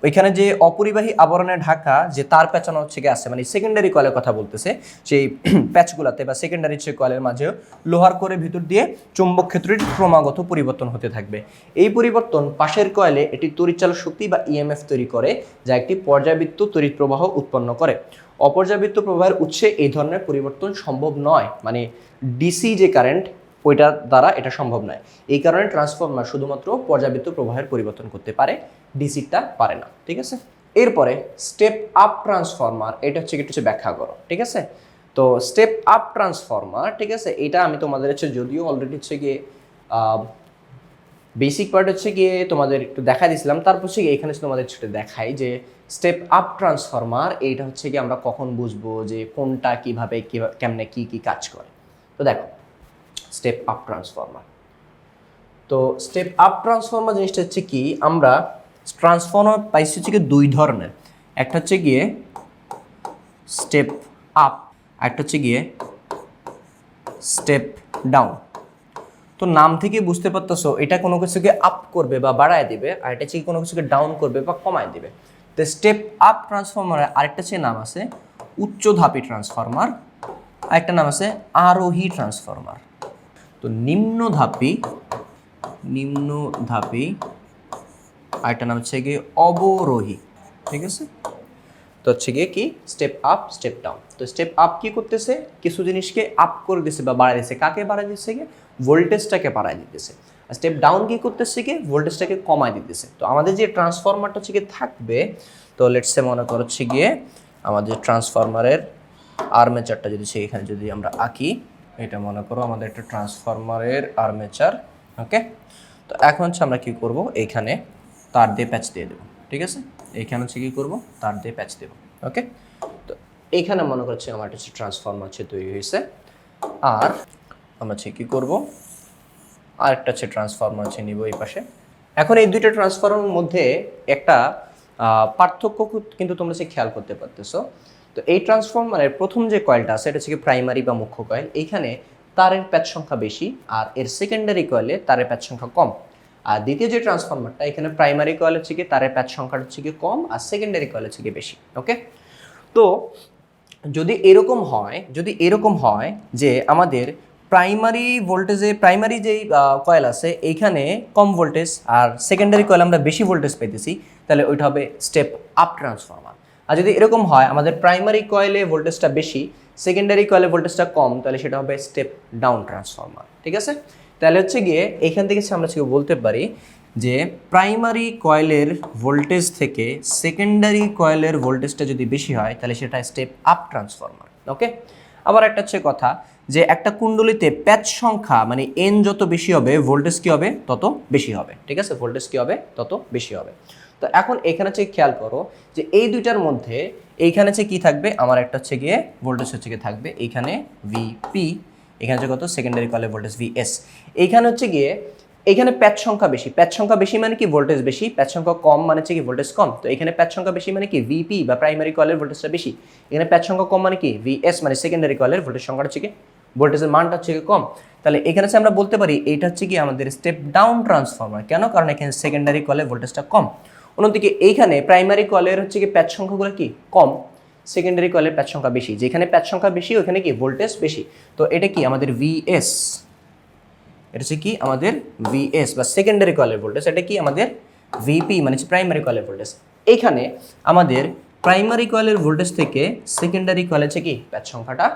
ওইখানে যে অপরিবাহী আবরণে ঢাকা যে তার পেঁচানো হচ্ছে গিয়ে আছে, মানে সেকেন্ডারি কয়েলের কথা বলতেছে, সেই প্যাচগুলাতে বা সেকেন্ডারি যে কয়েলের মাঝেও লোহার কোরের ভিতর দিয়ে চৌম্বক ক্ষেত্রের ক্রমাগত পরিবর্তন হতে থাকবে। এই পরিবর্তন পাশের কয়েলে এটি তড়িৎচালক শক্তি বা ইএমএফ তৈরি করে, যা একটি পর্যায়বৃত্ত তড়িৎ প্রবাহ উৎপন্ন করে। অপর্যায়বৃত্ত প্রবাহের উৎসে এই ধরনের পরিবর্তন সম্ভব নয়, মানে ডিসি যে কারেন্ট ওইটার দ্বারা এটা সম্ভব নয়। এই কারণে ট্রান্সফরমার শুধুমাত্র পর্যায়বৃত্ত প্রবাহের পরিবর্তন করতে পারে, ডিসিটা পারে না। ঠিক আছে, এরপরে স্টেপ আপ ট্রান্সফরমার, এটা হচ্ছে একটু ব্যাখ্যা করো। ঠিক আছে, তো স্টেপ আপ ট্রান্সফরমার, ঠিক আছে, এটা আমি তোমাদের হচ্ছে যদিও অলরেডি হচ্ছে গিয়ে বেসিক পার্ট হচ্ছে গিয়ে তোমাদের একটু দেখা দিয়েছিলাম, তারপর হচ্ছে গিয়ে এখানে তোমাদের ছোটো দেখাই যে স্টেপ আপ ট্রান্সফরমার এইটা হচ্ছে গিয়ে আমরা কখন বুঝবো যে কোনটা কীভাবে কেমনে কী কাজ করে। তো দেখো স্টেপ আপ ট্রান্সফরমার, তো স্টেপ আপ ট্রান্সফরমার জিনিসটা হচ্ছে কি, আমরা ট্রান্সফরমার পাইছি হচ্ছে গিয়ে দুই ধরনের, একটা হচ্ছে গিয়ে স্টেপ আপ, একটা হচ্ছে গিয়ে স্টেপ ডাউন। তো নাম থেকে বুঝতে পারতেছো এটা কোনো কিছুকে আপ করবে বা বাড়ায় দিবে, আর এটা হচ্ছে কোনো কিছুকে ডাউন করবে বা কমায় দিবে। তো স্টেপ আপ ট্রান্সফরমারের আরেকটা হচ্ছে নাম আছে উচ্চধাপী ট্রান্সফরমার, আরেকটা নাম আছে আরোহী ট্রান্সফরমার। তো নিম্নধাপী আরেকটা নাম হচ্ছে গিয়ে অবরোহী। ঠিক আছে, তো হচ্ছে গিয়ে কি স্টেপ আপ স্টেপ ডাউন। তো স্টেপ আপ কি করতেছে, কিছু জিনিসকে আপ করে দিচ্ছে বা বাড়ায় দিচ্ছে, কাকে বাড়ায় দিচ্ছে গিয়ে ভোল্টেজটাকে বাড়ায় দিতেছে। আর স্টেপ ডাউন কি করতেছে গিয়ে ভোল্টেজটাকে কমায় দিতেছে। তো আমাদের যে ট্রান্সফরমারটা হচ্ছে গিয়ে থাকবে, তো লেটস সে মনে করো হচ্ছে গিয়ে আমাদের ট্রান্সফরমারের আর্মেচারটা যদি এখানে যদি আমরা আঁকি, এটা মনে করো আমাদের একটা ট্রান্সফরমারের আর্মেচার। ওকে, তো এখন হচ্ছে আমরা কি করব, এইখানে তার দিয়ে প্যাচ দিয়ে দেবো। ঠিক আছে, এইখানে হচ্ছে কি করব, তার দিয়ে প্যাচ দেবো। ওকে, তো এইখানে মনে করছে আমার হচ্ছে ট্রান্সফরমার হচ্ছে তৈরি হয়েছে। আর আমরা হচ্ছে কি করব, আরেকটা হচ্ছে ট্রান্সফরমার হচ্ছে নিব এই পাশে। এখন এই দুইটা ট্রান্সফরমারের মধ্যে একটা পার্থক্য কিন্তু তোমরা হচ্ছে খেয়াল করতে পারতেছো। তো এই ট্রান্সফরমারের প্রথম যে কয়েলটা আছে এটা হচ্ছে কি প্রাইমারি বা মুখ্য কয়েল, এইখানে তারের প্যাচ সংখ্যা বেশি, আর এর সেকেন্ডারি কয়েলে তারের প্যাচ সংখ্যা কম। আর দ্বিতীয় যে ট্রান্সফরমারটা, এখানে প্রাইমারি কয়েল হচ্ছে কি তারের প্যাচ সংখ্যাটা হচ্ছে কি কম, আর সেকেন্ডারি কয়েল হচ্ছে কি বেশি। ওকে, তো যদি এরকম হয় যে আমাদের প্রাইমারি ভোল্টেজে প্রাইমারি যেই কয়েল আছে এইখানে কম ভোল্টেজ আর সেকেন্ডারি কয়েল আমরা বেশি ভোল্টেজ পেতেছি, তাহলে ওইটা হবে স্টেপ আপ ট্রান্সফরমার। আর যদি এরকম হয় আমাদের প্রাইমারি কয়েলে ভোল্টেজটা বেশি, সেকেন্ডারি কয়েলে ভোল্টেজটা কম, তাহলে সেটা হবে স্টেপ ডাউন ট্রান্সফরমার। ঠিক আছে, তাহলে হচ্ছে গিয়ে এইখান থেকে আমরা বলতে পারি যে প্রাইমারি কয়েলের ভোল্টেজ থেকে সেকেন্ডারি কয়েলের ভোল্টেজটা যদি বেশি হয় তাহলে সেটা স্টেপ আপ ট্রান্সফরমার। ওকে, আবার একটা হচ্ছে কথা যে একটা কুণ্ডলিতে প্যাচ সংখ্যা মানে এন যত বেশি হবে ভোল্টেজ কি হবে তত বেশি হবে। ঠিক আছে, ভোল্টেজ কি হবে তত বেশি হবে। তো এখন এখানে হচ্ছে খেয়াল করো যে এই দুইটার মধ্যে এইখানে হচ্ছে কি থাকবে, আমার একটা হচ্ছে গিয়ে ভোল্টেজ হচ্ছে গিয়ে থাকবে এইখানে ভিপি, এখানে হচ্ছে কত সেকেন্ডারি কয়েলের ভোল্টেজ ভিএস। এইখানে হচ্ছে গিয়ে এখানে প্যাচ সংখ্যা বেশি, প্যাচ সংখ্যা বেশি মানে কি ভোল্টেজ বেশি, প্যাচ সংখ্যা কম মানে হচ্ছে কি ভোল্টেজ কম। তো এখানে প্যাচ সংখ্যা বেশি মানে কি ভিপি বা প্রাইমারি কয়েলের ভোল্টেজটা বেশি, এখানে প্যাচ সংখ্যা কম মানে কি ভিএস মানে সেকেন্ডারি কয়েলের ভোল্টেজ সংখ্যাটা হচ্ছে কি ভোল্টেজের মানটা হচ্ছে কি কম। তাহলে এখানে আমরা বলতে পারি এইটা হচ্ছে কি আমাদের স্টেপ ডাউন ট্রান্সফরমার। কেন? কারণ এখানে সেকেন্ডারি কয়েলের ভোল্টেজটা কম। অন্যদিকে এইখানে প্রাইমারি কয়েলের হচ্ছে কি প্যাচ সংখ্যাগুলো কি কম, সেকেন্ডারি কয়েলের প্যাচ সংখ্যা বেশি, যেখানে প্যাচ সংখ্যা বেশি ওখানে কি ভোল্টেজ বেশি। তো এটা কি আমাদের ভিএস, এটা হচ্ছে কি আমাদের ভিএস বা সেকেন্ডারি কয়েলের ভোল্টেজ, এটা কি আমাদের ভিপি মানে হচ্ছে প্রাইমারি কয়েলের ভোল্টেজ। এইখানে আমাদের প্রাইমারি কয়েলের ভোল্টেজ থেকে সেকেন্ডারি কয়েলের হচ্ছে কি প্যাচ সংখ্যাটা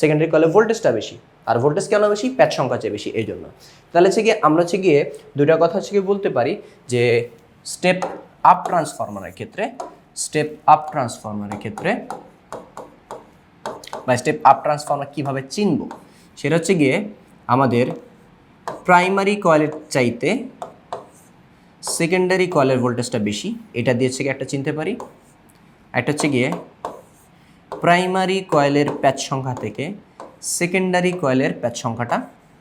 সেকেন্ডারি কয়েলের ভোল্টেজটা বেশি। আর ভোল্টেজ কেন বেশি? প্যাচ সংখ্যা চেয়ে বেশি, এই জন্য। তাহলে হচ্ছে গিয়ে আমরা হচ্ছে গিয়ে দুইটা কথা হচ্ছে গিয়ে বলতে পারি যে স্টেপ আপ ট্রান্সফরমারের ক্ষেত্রে বা স্টেপ আপ ট্রান্সফরমার কীভাবে চিনব সেটা হচ্ছে গিয়ে আমাদের প্রাইমারি কয়েলের চাইতে সেকেন্ডারি কয়েলের ভোল্টেজটা বেশি, এটা দিয়ে হচ্ছে একটা চিনতে পারি। একটা হচ্ছে গিয়ে প্রাইমারি কয়েলের প্যাচ সংখ্যা থেকে সেকেন্ডারি কয়েলের প্যাচ সংখ্যাটা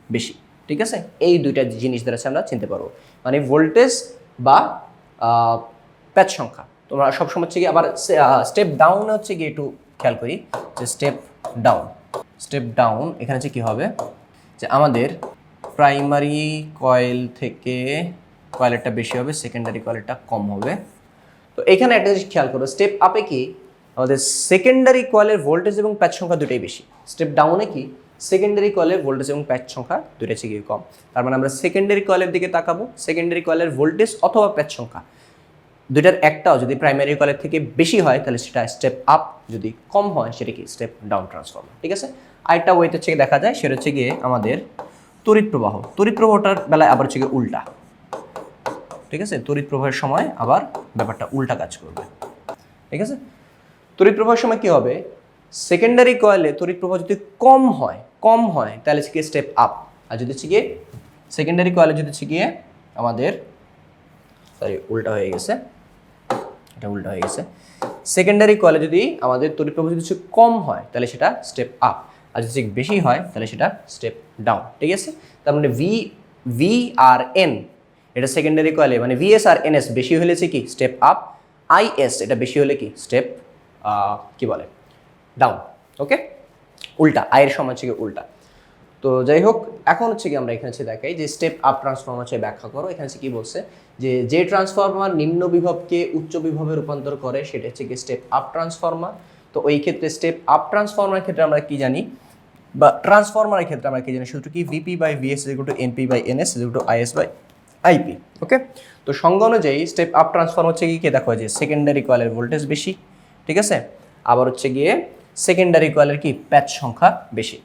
বেশি। ঠিক আছে, এই দুইটা জিনিস দ্বারা আমরা চিনতে পারবো, মানে ভোল্টেজ বা প্যাচ সংখ্যা। তোমরা সবসময় হচ্ছে গিয়ে আবার স্টেপ ডাউনে হচ্ছে গিয়ে একটু খেয়াল করি যে স্টেপ ডাউন এখানে হচ্ছে কী হবে যে আমাদের প্রাইমারি কয়েল থেকে কয়েলেরটা বেশি হবে, সেকেন্ডারি কয়েলেরটা কম হবে। তো এখানে একটা জিনিস খেয়াল করো, স্টেপ আপে কি আমাদের সেকেন্ডারি কয়েলের ভোল্টেজ এবং প্যাচ সংখ্যা দুটোই বেশি, স্টেপ ডাউনে কি সেকেন্ডারি কয়েলের ভোল্টেজ এবং প্যাচ সংখ্যা দুটোই হচ্ছে গিয়ে কম। তার মানে আমরা সেকেন্ডারি কয়েলের দিকে তাকাবো, সেকেন্ডারি কয়েলের ভোল্টেজ অথবা প্যাচ সংখ্যা দুইটার একটাও যদি প্রাইমারি কয়েলের থেকে বেশি হয় তাহলে সেটা স্টেপ আপ, যদি কম হয় সেটা কি স্টেপ ডাউন ট্রান্সফরমার। ঠিক আছে, আরেকটা ওয়েতে হচ্ছে দেখা যায় সেটা হচ্ছে গিয়ে আমাদের তড়িৎ প্রবাহটার বেলায় আবার হচ্ছে গিয়ে উল্টা। ঠিক আছে, তড়িৎ প্রবাহের সময় আবার ব্যাপারটা উল্টা কাজ করবে। ঠিক আছে, তড়িৎ প্রবাহের সময় কি হবে, সেকেন্ডারি কয়েলে তড়িৎ প্রবাহ যদি কম হয় তাহলে হচ্ছে গিয়ে স্টেপ আপ। আর যদি হচ্ছে গিয়ে সেকেন্ডারি কয়েলে যদি হচ্ছে গিয়ে আমাদের উল্টা হয়ে গেছে, সেকেন্ডারি কয়েলে যদি আমাদের তড়িৎ প্রবাহ যদি কম হয় তাহলে সেটা স্টেপ আপ, আর যদি বেশি হয় তাহলে সেটা স্টেপ ডাউন। ঠিক আছে, তার মানে ভি আর এন এটা সেকেন্ডারি কয়েলে মানে ভিএস আর এনএস বেশি হলে কি স্টেপ আপ, আইএস এটা বেশি হলে কি স্টেপ কি বলে ডাউন। ওকে, উল্টা, আয়ের সময় হচ্ছে কি উল্টা। তো যাই হোক, এখন হচ্ছে কি আমরা এখানে হচ্ছে দেখাই যে স্টেপ আপ ট্রান্সফরমার হচ্ছে ব্যাখ্যা করো। এখানে হচ্ছে কি বলছে যে ট্রান্সফরমার নিম্ন বিভবকে উচ্চ বিভবে রূপান্তর করে সেটা হচ্ছে কি স্টেপ আপ ট্রান্সফরমার। তো ওই ক্ষেত্রে স্টেপ আপ ট্রান্সফরমারের ক্ষেত্রে আমরা কি জানি, বা ট্রান্সফরমারের ক্ষেত্রে আমরা কি জানি, সূত্র কি VP by VS equal to NP by NS equal to IS by IP. Okay, তো সংজ্ঞা অনুযায়ী স্টেপ আপ ট্রান্সফরমার হচ্ছে কি দেখো যে সেকেন্ডারি কয়েলের ভোল্টেজ বেশি। ঠিক আছে, আবার হচ্ছে গিয়ে সেকেন্ডারি কয়েলের কি প্যাচ সংখ্যা বেশি,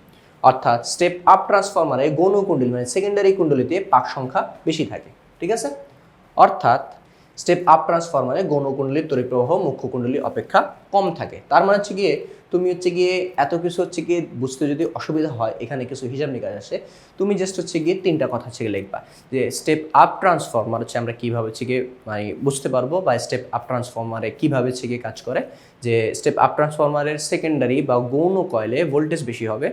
অর্থাৎ স্টেপ আপ ট্রান্সফরমারে গৌণ কুণ্ডলী মানে সেকেন্ডারি কুণ্ডলীতে পাক সংখ্যা বেশি থাকে। ঠিক আছে, অর্থাৎ স্টেপ আপ ট্রান্সফরমারে গৌণ কুণ্ডলীর তড়িৎ প্রবাহ মুখ্য কুণ্ডলী অপেক্ষা কম থাকে। তার মানে হচ্ছে গিয়ে তুমি হচ্ছে গিয়ে এত কিছু হচ্ছে গিয়ে বুঝতে যদি অসুবিধা হয়, এখানে কিছু হিসাব নিকাশ আসে, তুমি জাস্ট হচ্ছে গিয়ে 3টা কথা হচ্ছে গিয়ে লিখবা যে স্টেপ আপ ট্রান্সফরমার হচ্ছে আমরা কীভাবে হচ্ছে গিয়ে মানে বুঝতে পারবো, বা স্টেপ আপ ট্রান্সফরমারে কীভাবে হচ্ছে গিয়ে কাজ করে। যে স্টেপ আপ ট্রান্সফরমারের সেকেন্ডারি বা গৌণ কয়েলে ভোল্টেজ বেশি হবে,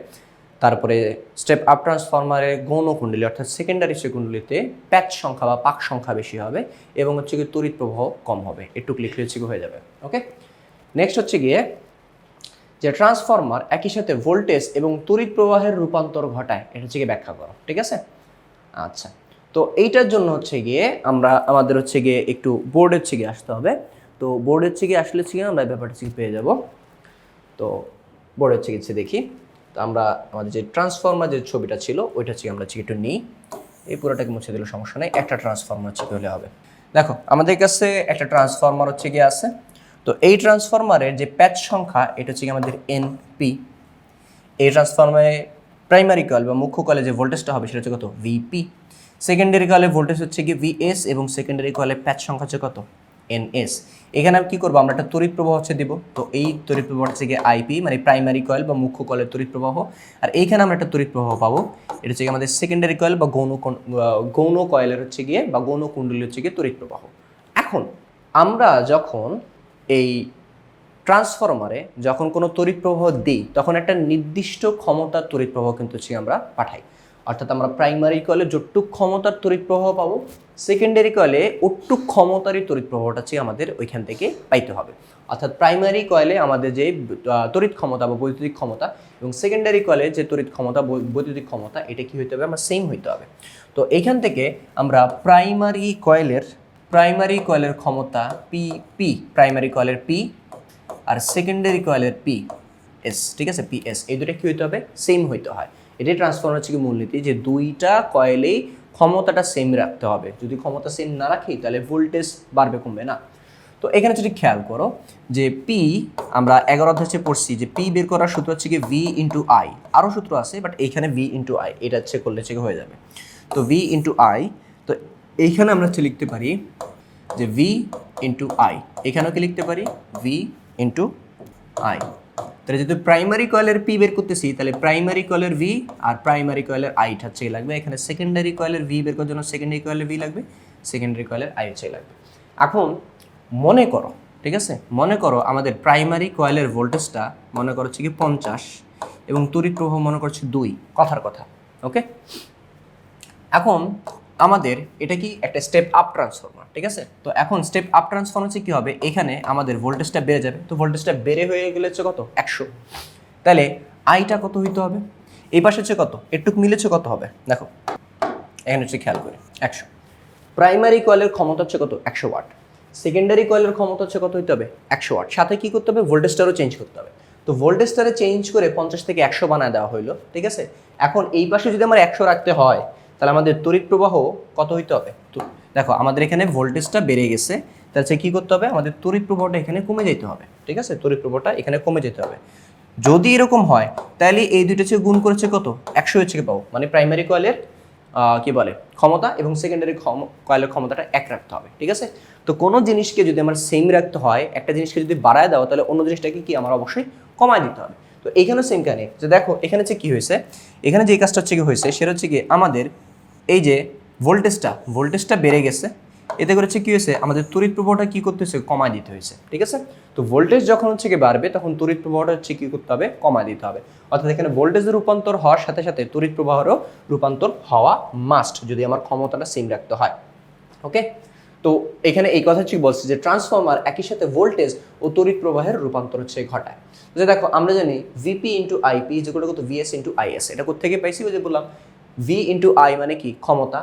তারপরে স্টেপ আপ ট্রান্সফরমারের গৌণ কুণ্ডলী অর্থাৎ সেকেন্ডারি কুণ্ডলীতে প্যাচ সংখ্যা বা পাক সংখ্যা বেশি হবে, এবং হচ্ছে গিয়ে তড়িৎ প্রবাহ কম হবে। একটু লিখলে হচ্ছে হয়ে যাবে। ওকে, নেক্সট হচ্ছে গিয়ে যে ট্রান্সফরমার একই সাথে ভোল্টেজ এবং তড়িৎ প্রবাহের রূপান্তর ঘটায়, এটা হচ্ছে গিয়ে ব্যাখ্যা করো। ঠিক আছে, আচ্ছা। তো এইটার জন্য হচ্ছে গিয়ে আমাদের হচ্ছে গিয়ে একটু বোর্ডের হচ্ছে গিয়ে আসতে হবে। তো বোর্ডের হচ্ছে গিয়ে আসলে হচ্ছে গিয়ে আমরা ব্যাপারটা হচ্ছে পেয়ে যাব। তো বোর্ডের হচ্ছে গিয়ে দেখি, তো আমরা আমাদের যে ট্রান্সফরমার যে ছবিটা ছিল ওইটা হচ্ছে আমরা হচ্ছে একটু নিই। এই পুরোটাকে মুছে দিলে সমস্যা নেই, একটা ট্রান্সফরমার হচ্ছে হলে হবে। দেখো আমাদের কাছে একটা ট্রান্সফরমার হচ্ছে গিয়ে আছে। তো এই ট্রান্সফরমারের যে প্যাচ সংখ্যা এটা হচ্ছে আমাদের এনপি। এই ট্রান্সফরমারে প্রাইমারি কয়েল বা মুখ্য কয়েলে যে ভোল্টেজটা হবে সেটা হচ্ছে কত, ভিপি। সেকেন্ডারি কয়েলে ভোল্টেজ হচ্ছে কি ভিএস, এবং সেকেন্ডারি কয়েলে প্যাচ সংখ্যা হচ্ছে কত, এনএস। এখানে আমি কী করবো, আমরা একটা তড়িৎ প্রবাহ হচ্ছে দিব। তো এই তড়িৎ প্রবাহ হচ্ছে গিয়ে আইপি, মানে প্রাইমারি কয়েল বা মুখ্য কয়েলের তড়িৎ প্রবাহ। আর এইখানে আমরা একটা তড়িৎ প্রবাহ পাবো, এটা হচ্ছে আমাদের সেকেন্ডারি কয়েল বা গৌণ কয়েলের হচ্ছে গিয়ে বা গৌণ কুণ্ডলী হচ্ছে গিয়ে তড়িৎ প্রবাহ। এখন আমরা যখন এই ট্রান্সফরমারে যখন কোনো তড়িৎ প্রবাহ দিই, তখন একটা নির্দিষ্ট ক্ষমতার তড়িৎ প্রবাহ কিন্তু হচ্ছে আমরা পাঠাই। অর্থাৎ আমরা প্রাইমারি কয়েলে যতটুক ক্ষমতার তড়িৎ প্রবাহ পাবো, সেকেন্ডারি কয়েলে ওটুক ক্ষমতারই তড়িৎ প্রবাহটা হচ্ছে আমাদের ওইখান থেকে পাইতে হবে। অর্থাৎ প্রাইমারি কয়েলে আমাদের যে তড়িৎ ক্ষমতা বা বৈদ্যুতিক ক্ষমতা, এবং সেকেন্ডারি কয়েলে যে তড়িৎ ক্ষমতা বৈদ্যুতিক ক্ষমতা, এটা কি হইতে হবে, আমরা সেম হইতে হবে। তো এইখান থেকে আমরা প্রাইমারি কয়েলের ক্ষমতা পি, প্রাইমারি কয়েলের পি, আর সেকেন্ডারি কয়েলের পি এস, ঠিক আছে, পি এস, এই দুটো কী হইতে হবে, সেম হইতে হয়। এটাই ট্রান্সফরমার হচ্ছে কি মূলনীতি, যে দুইটা কয়েলেই ক্ষমতাটা সেম রাখতে হবে। যদি ক্ষমতা সেম না রাখি তাহলে ভোল্টেজ বাড়বে কমবে না। তো এখানে যদি খেয়াল করো যে পি, আমরা 11 অধ্যায়ে পড়ছি যে পি বের করার সূত্র হচ্ছে কি ভি ইন্টু আই। আরও সূত্র আছে, বাট এইখানে ভি ইন্টু আই, এটা হচ্ছে করলে হচ্ছে হয়ে যাবে। তো ভি ইন্টু আই, তো এইখানে আমরা হচ্ছে লিখতে পারি যে ভি ইন্টু আই, এখানেও কি লিখতে পারি ভি ইন্টু আই। তাহলে যেহেতু প্রাইমারি কয়েলের পি বের করতেছি, তাহলে প্রাইমারি কয়েলের ভি আর প্রাইমারি কয়েলের আইটা হচ্ছে লাগবে। এখানে সেকেন্ডারি কয়েলের ভি বের করার জন্য সেকেন্ডারি কয়েলের ভি লাগবে, সেকেন্ডারি কয়েলের আই হচ্ছে লাগবে। এখন মনে করো, ঠিক আছে, মনে করো আমাদের প্রাইমারি কয়েলের ভোল্টেজটা মনে করো হচ্ছে কি 50, এবং তড়িৎ প্রবাহ মনে করছে 2, কথার কথা। ওকে, এখন আমাদের এটা কি একটা স্টেপ আপ ট্রান্সফরমার, ঠিক আছে। তো এখন স্টেপ আপ ট্রান্সফরমার হচ্ছে কী হবে, এখানে আমাদের ভোল্টেজটা বেড়ে যাবে। তো ভোল্টেজটা বেড়ে হয়ে গেলে হচ্ছে কত, 100। তাহলে আইটা কত হইতে হবে, এই পাশে হচ্ছে কত, একটুক মিলেছে কত হবে, দেখো এখানে হচ্ছে খেয়াল করে 100। প্রাইমারি কয়েলের ক্ষমতা হচ্ছে কত, 100 ওয়াট। সেকেন্ডারি কয়েলের ক্ষমতা হচ্ছে কত হইতে হবে, 100 ওয়াট। সাথে কী করতে হবে, ভোল্টেজটারও চেঞ্জ করতে হবে। তো ভোল্টেজটারে চেঞ্জ করে 50 থেকে 100 বানায় দেওয়া হইলো, ঠিক আছে। এখন এই পাশে যদি আমার 100 রাখতে হয়, তাহলে আমাদের তড়িৎ প্রবাহ কত হইতে হবে। তো দেখো আমাদের এখানে ভোল্টেজটা বেড়ে গেছে, তাহলে কী করতে হবে, আমাদের তড়িৎ প্রবাহটা এখানে কমে যেতে হবে, ঠিক আছে। তড়িৎ প্রবাহটা এখানে কমে যেতে হবে। যদি এরকম হয় তাহলে এই দুটো হচ্ছে গুণ করেছে কত, 100 হচ্ছে পাবো। মানে প্রাইমারি কয়েলের কি বলে ক্ষমতা এবং সেকেন্ডারি কয়েলের ক্ষমতাটা এক রাখতে হবে, ঠিক আছে। তো কোনো জিনিসকে যদি আমার সেম রাখতে হয়, একটা জিনিসকে যদি বাড়ায় দাও, তাহলে অন্য জিনিসটাকে কি আমার অবশ্যই কমায় দিতে হবে। তো এইখানেও সেম কাহিনী, যে দেখো এখানে হচ্ছে কী হয়েছে, এখানে যে কাজটা হচ্ছে কি হয়েছে সেটা হচ্ছে কি আমাদের এই যে ভোল্টেজটা বেড়ে গেছে, এতে করে হচ্ছে কী হয়েছে, আমাদের তড়িৎ প্রবাহটা কী করতে হয়েছে, কমায় দিতে হয়েছে, ঠিক আছে। তো ভোল্টেজ যখন হচ্ছে কি বাড়বে, তখন তড়িৎ প্রবাহটা হচ্ছে কী করতে হবে, কমায় দিতে হবে। অর্থাৎ এখানে ভোল্টেজের রূপান্তর হওয়ার সাথে সাথে তড়িৎ প্রবাহেরও রূপান্তর হওয়া মাস্ট, যদি আমার ক্ষমতাটা সেম রাখতে হয়। ওকে, তো এখানে এই কথা হচ্ছে বলছি যে ট্রান্সফরমার একই সাথে ভোল্টেজ ও তড়িৎ প্রবাহের রূপান্তর হচ্ছে ঘটায়। যে দেখো আমরা জানি ভিপি ইন্টু আইপি যেগুলো কত, ভিএস ইন্টু আইএস। এটা কোথেকে পাইছি, ওই যে বললাম ভি ইন্টু আই মানে কি ক্ষমতা,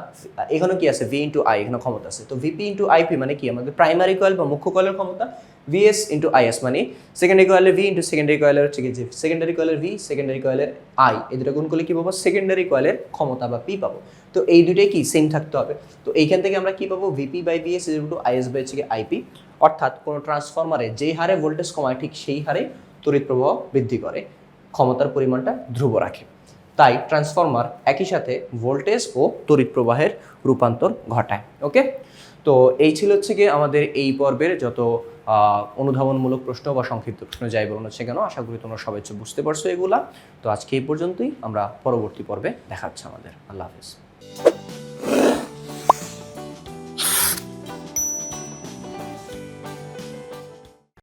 এখানে কি আছে ভি ইন্টু আই, এখানে ক্ষমতা আছে। তো ভিপি ইন্টু আইপি মানে কি আমাদের প্রাইমারি কয়েল বা মুখ্য কয়েলের ক্ষমতা, ভিএস ইন্টু আইএস মানে সেকেন্ডারি কয়েলের ভি ইন্টু সেকেন্ডারি কয়েলের হচ্ছে কি, যে সেকেন্ডারি কয়েলের ভি সেকেন্ডারি কয়েলের আই, এই দুটো গুণ করলে কি পাবো, সেকেন্ডারি কয়েলের ক্ষমতা বা পি পাবো। তো এই দুটোই কি সেম থাকতে হবে। তো এইখান থেকে আমরা কি পাবো, VP by VS is equal to IS by হচ্ছে কি আইপি। অর্থাৎ কোনো ট্রান্সফরমারে যেই হারে ভোল্টেজ কমায়, ঠিক সেই হারে তড়িৎ প্রবাহ বৃদ্ধি করে, ক্ষমতার পরিমাণটা ধ্রুব রাখে। তাই ট্রান্সফরমার একই সাথে ভোল্টেজ ও তড়িৎ প্রবাহের রূপান্তর ঘটায়। ওকে, তো এই ছিল হচ্ছে গিয়ে আমাদের এই পর্বের যত অনুধাবনমূলক প্রশ্ন বা সংক্ষিপ্ত প্রশ্ন যাই বলুন হচ্ছে কেন, আশা করি তোমরা সবাই বুঝতে পারছো এগুলা। তো আজকে এই পর্যন্তই, আমরা পরবর্তী পর্বে দেখা হচ্ছে আমাদের। আল্লাহ হাফেজ।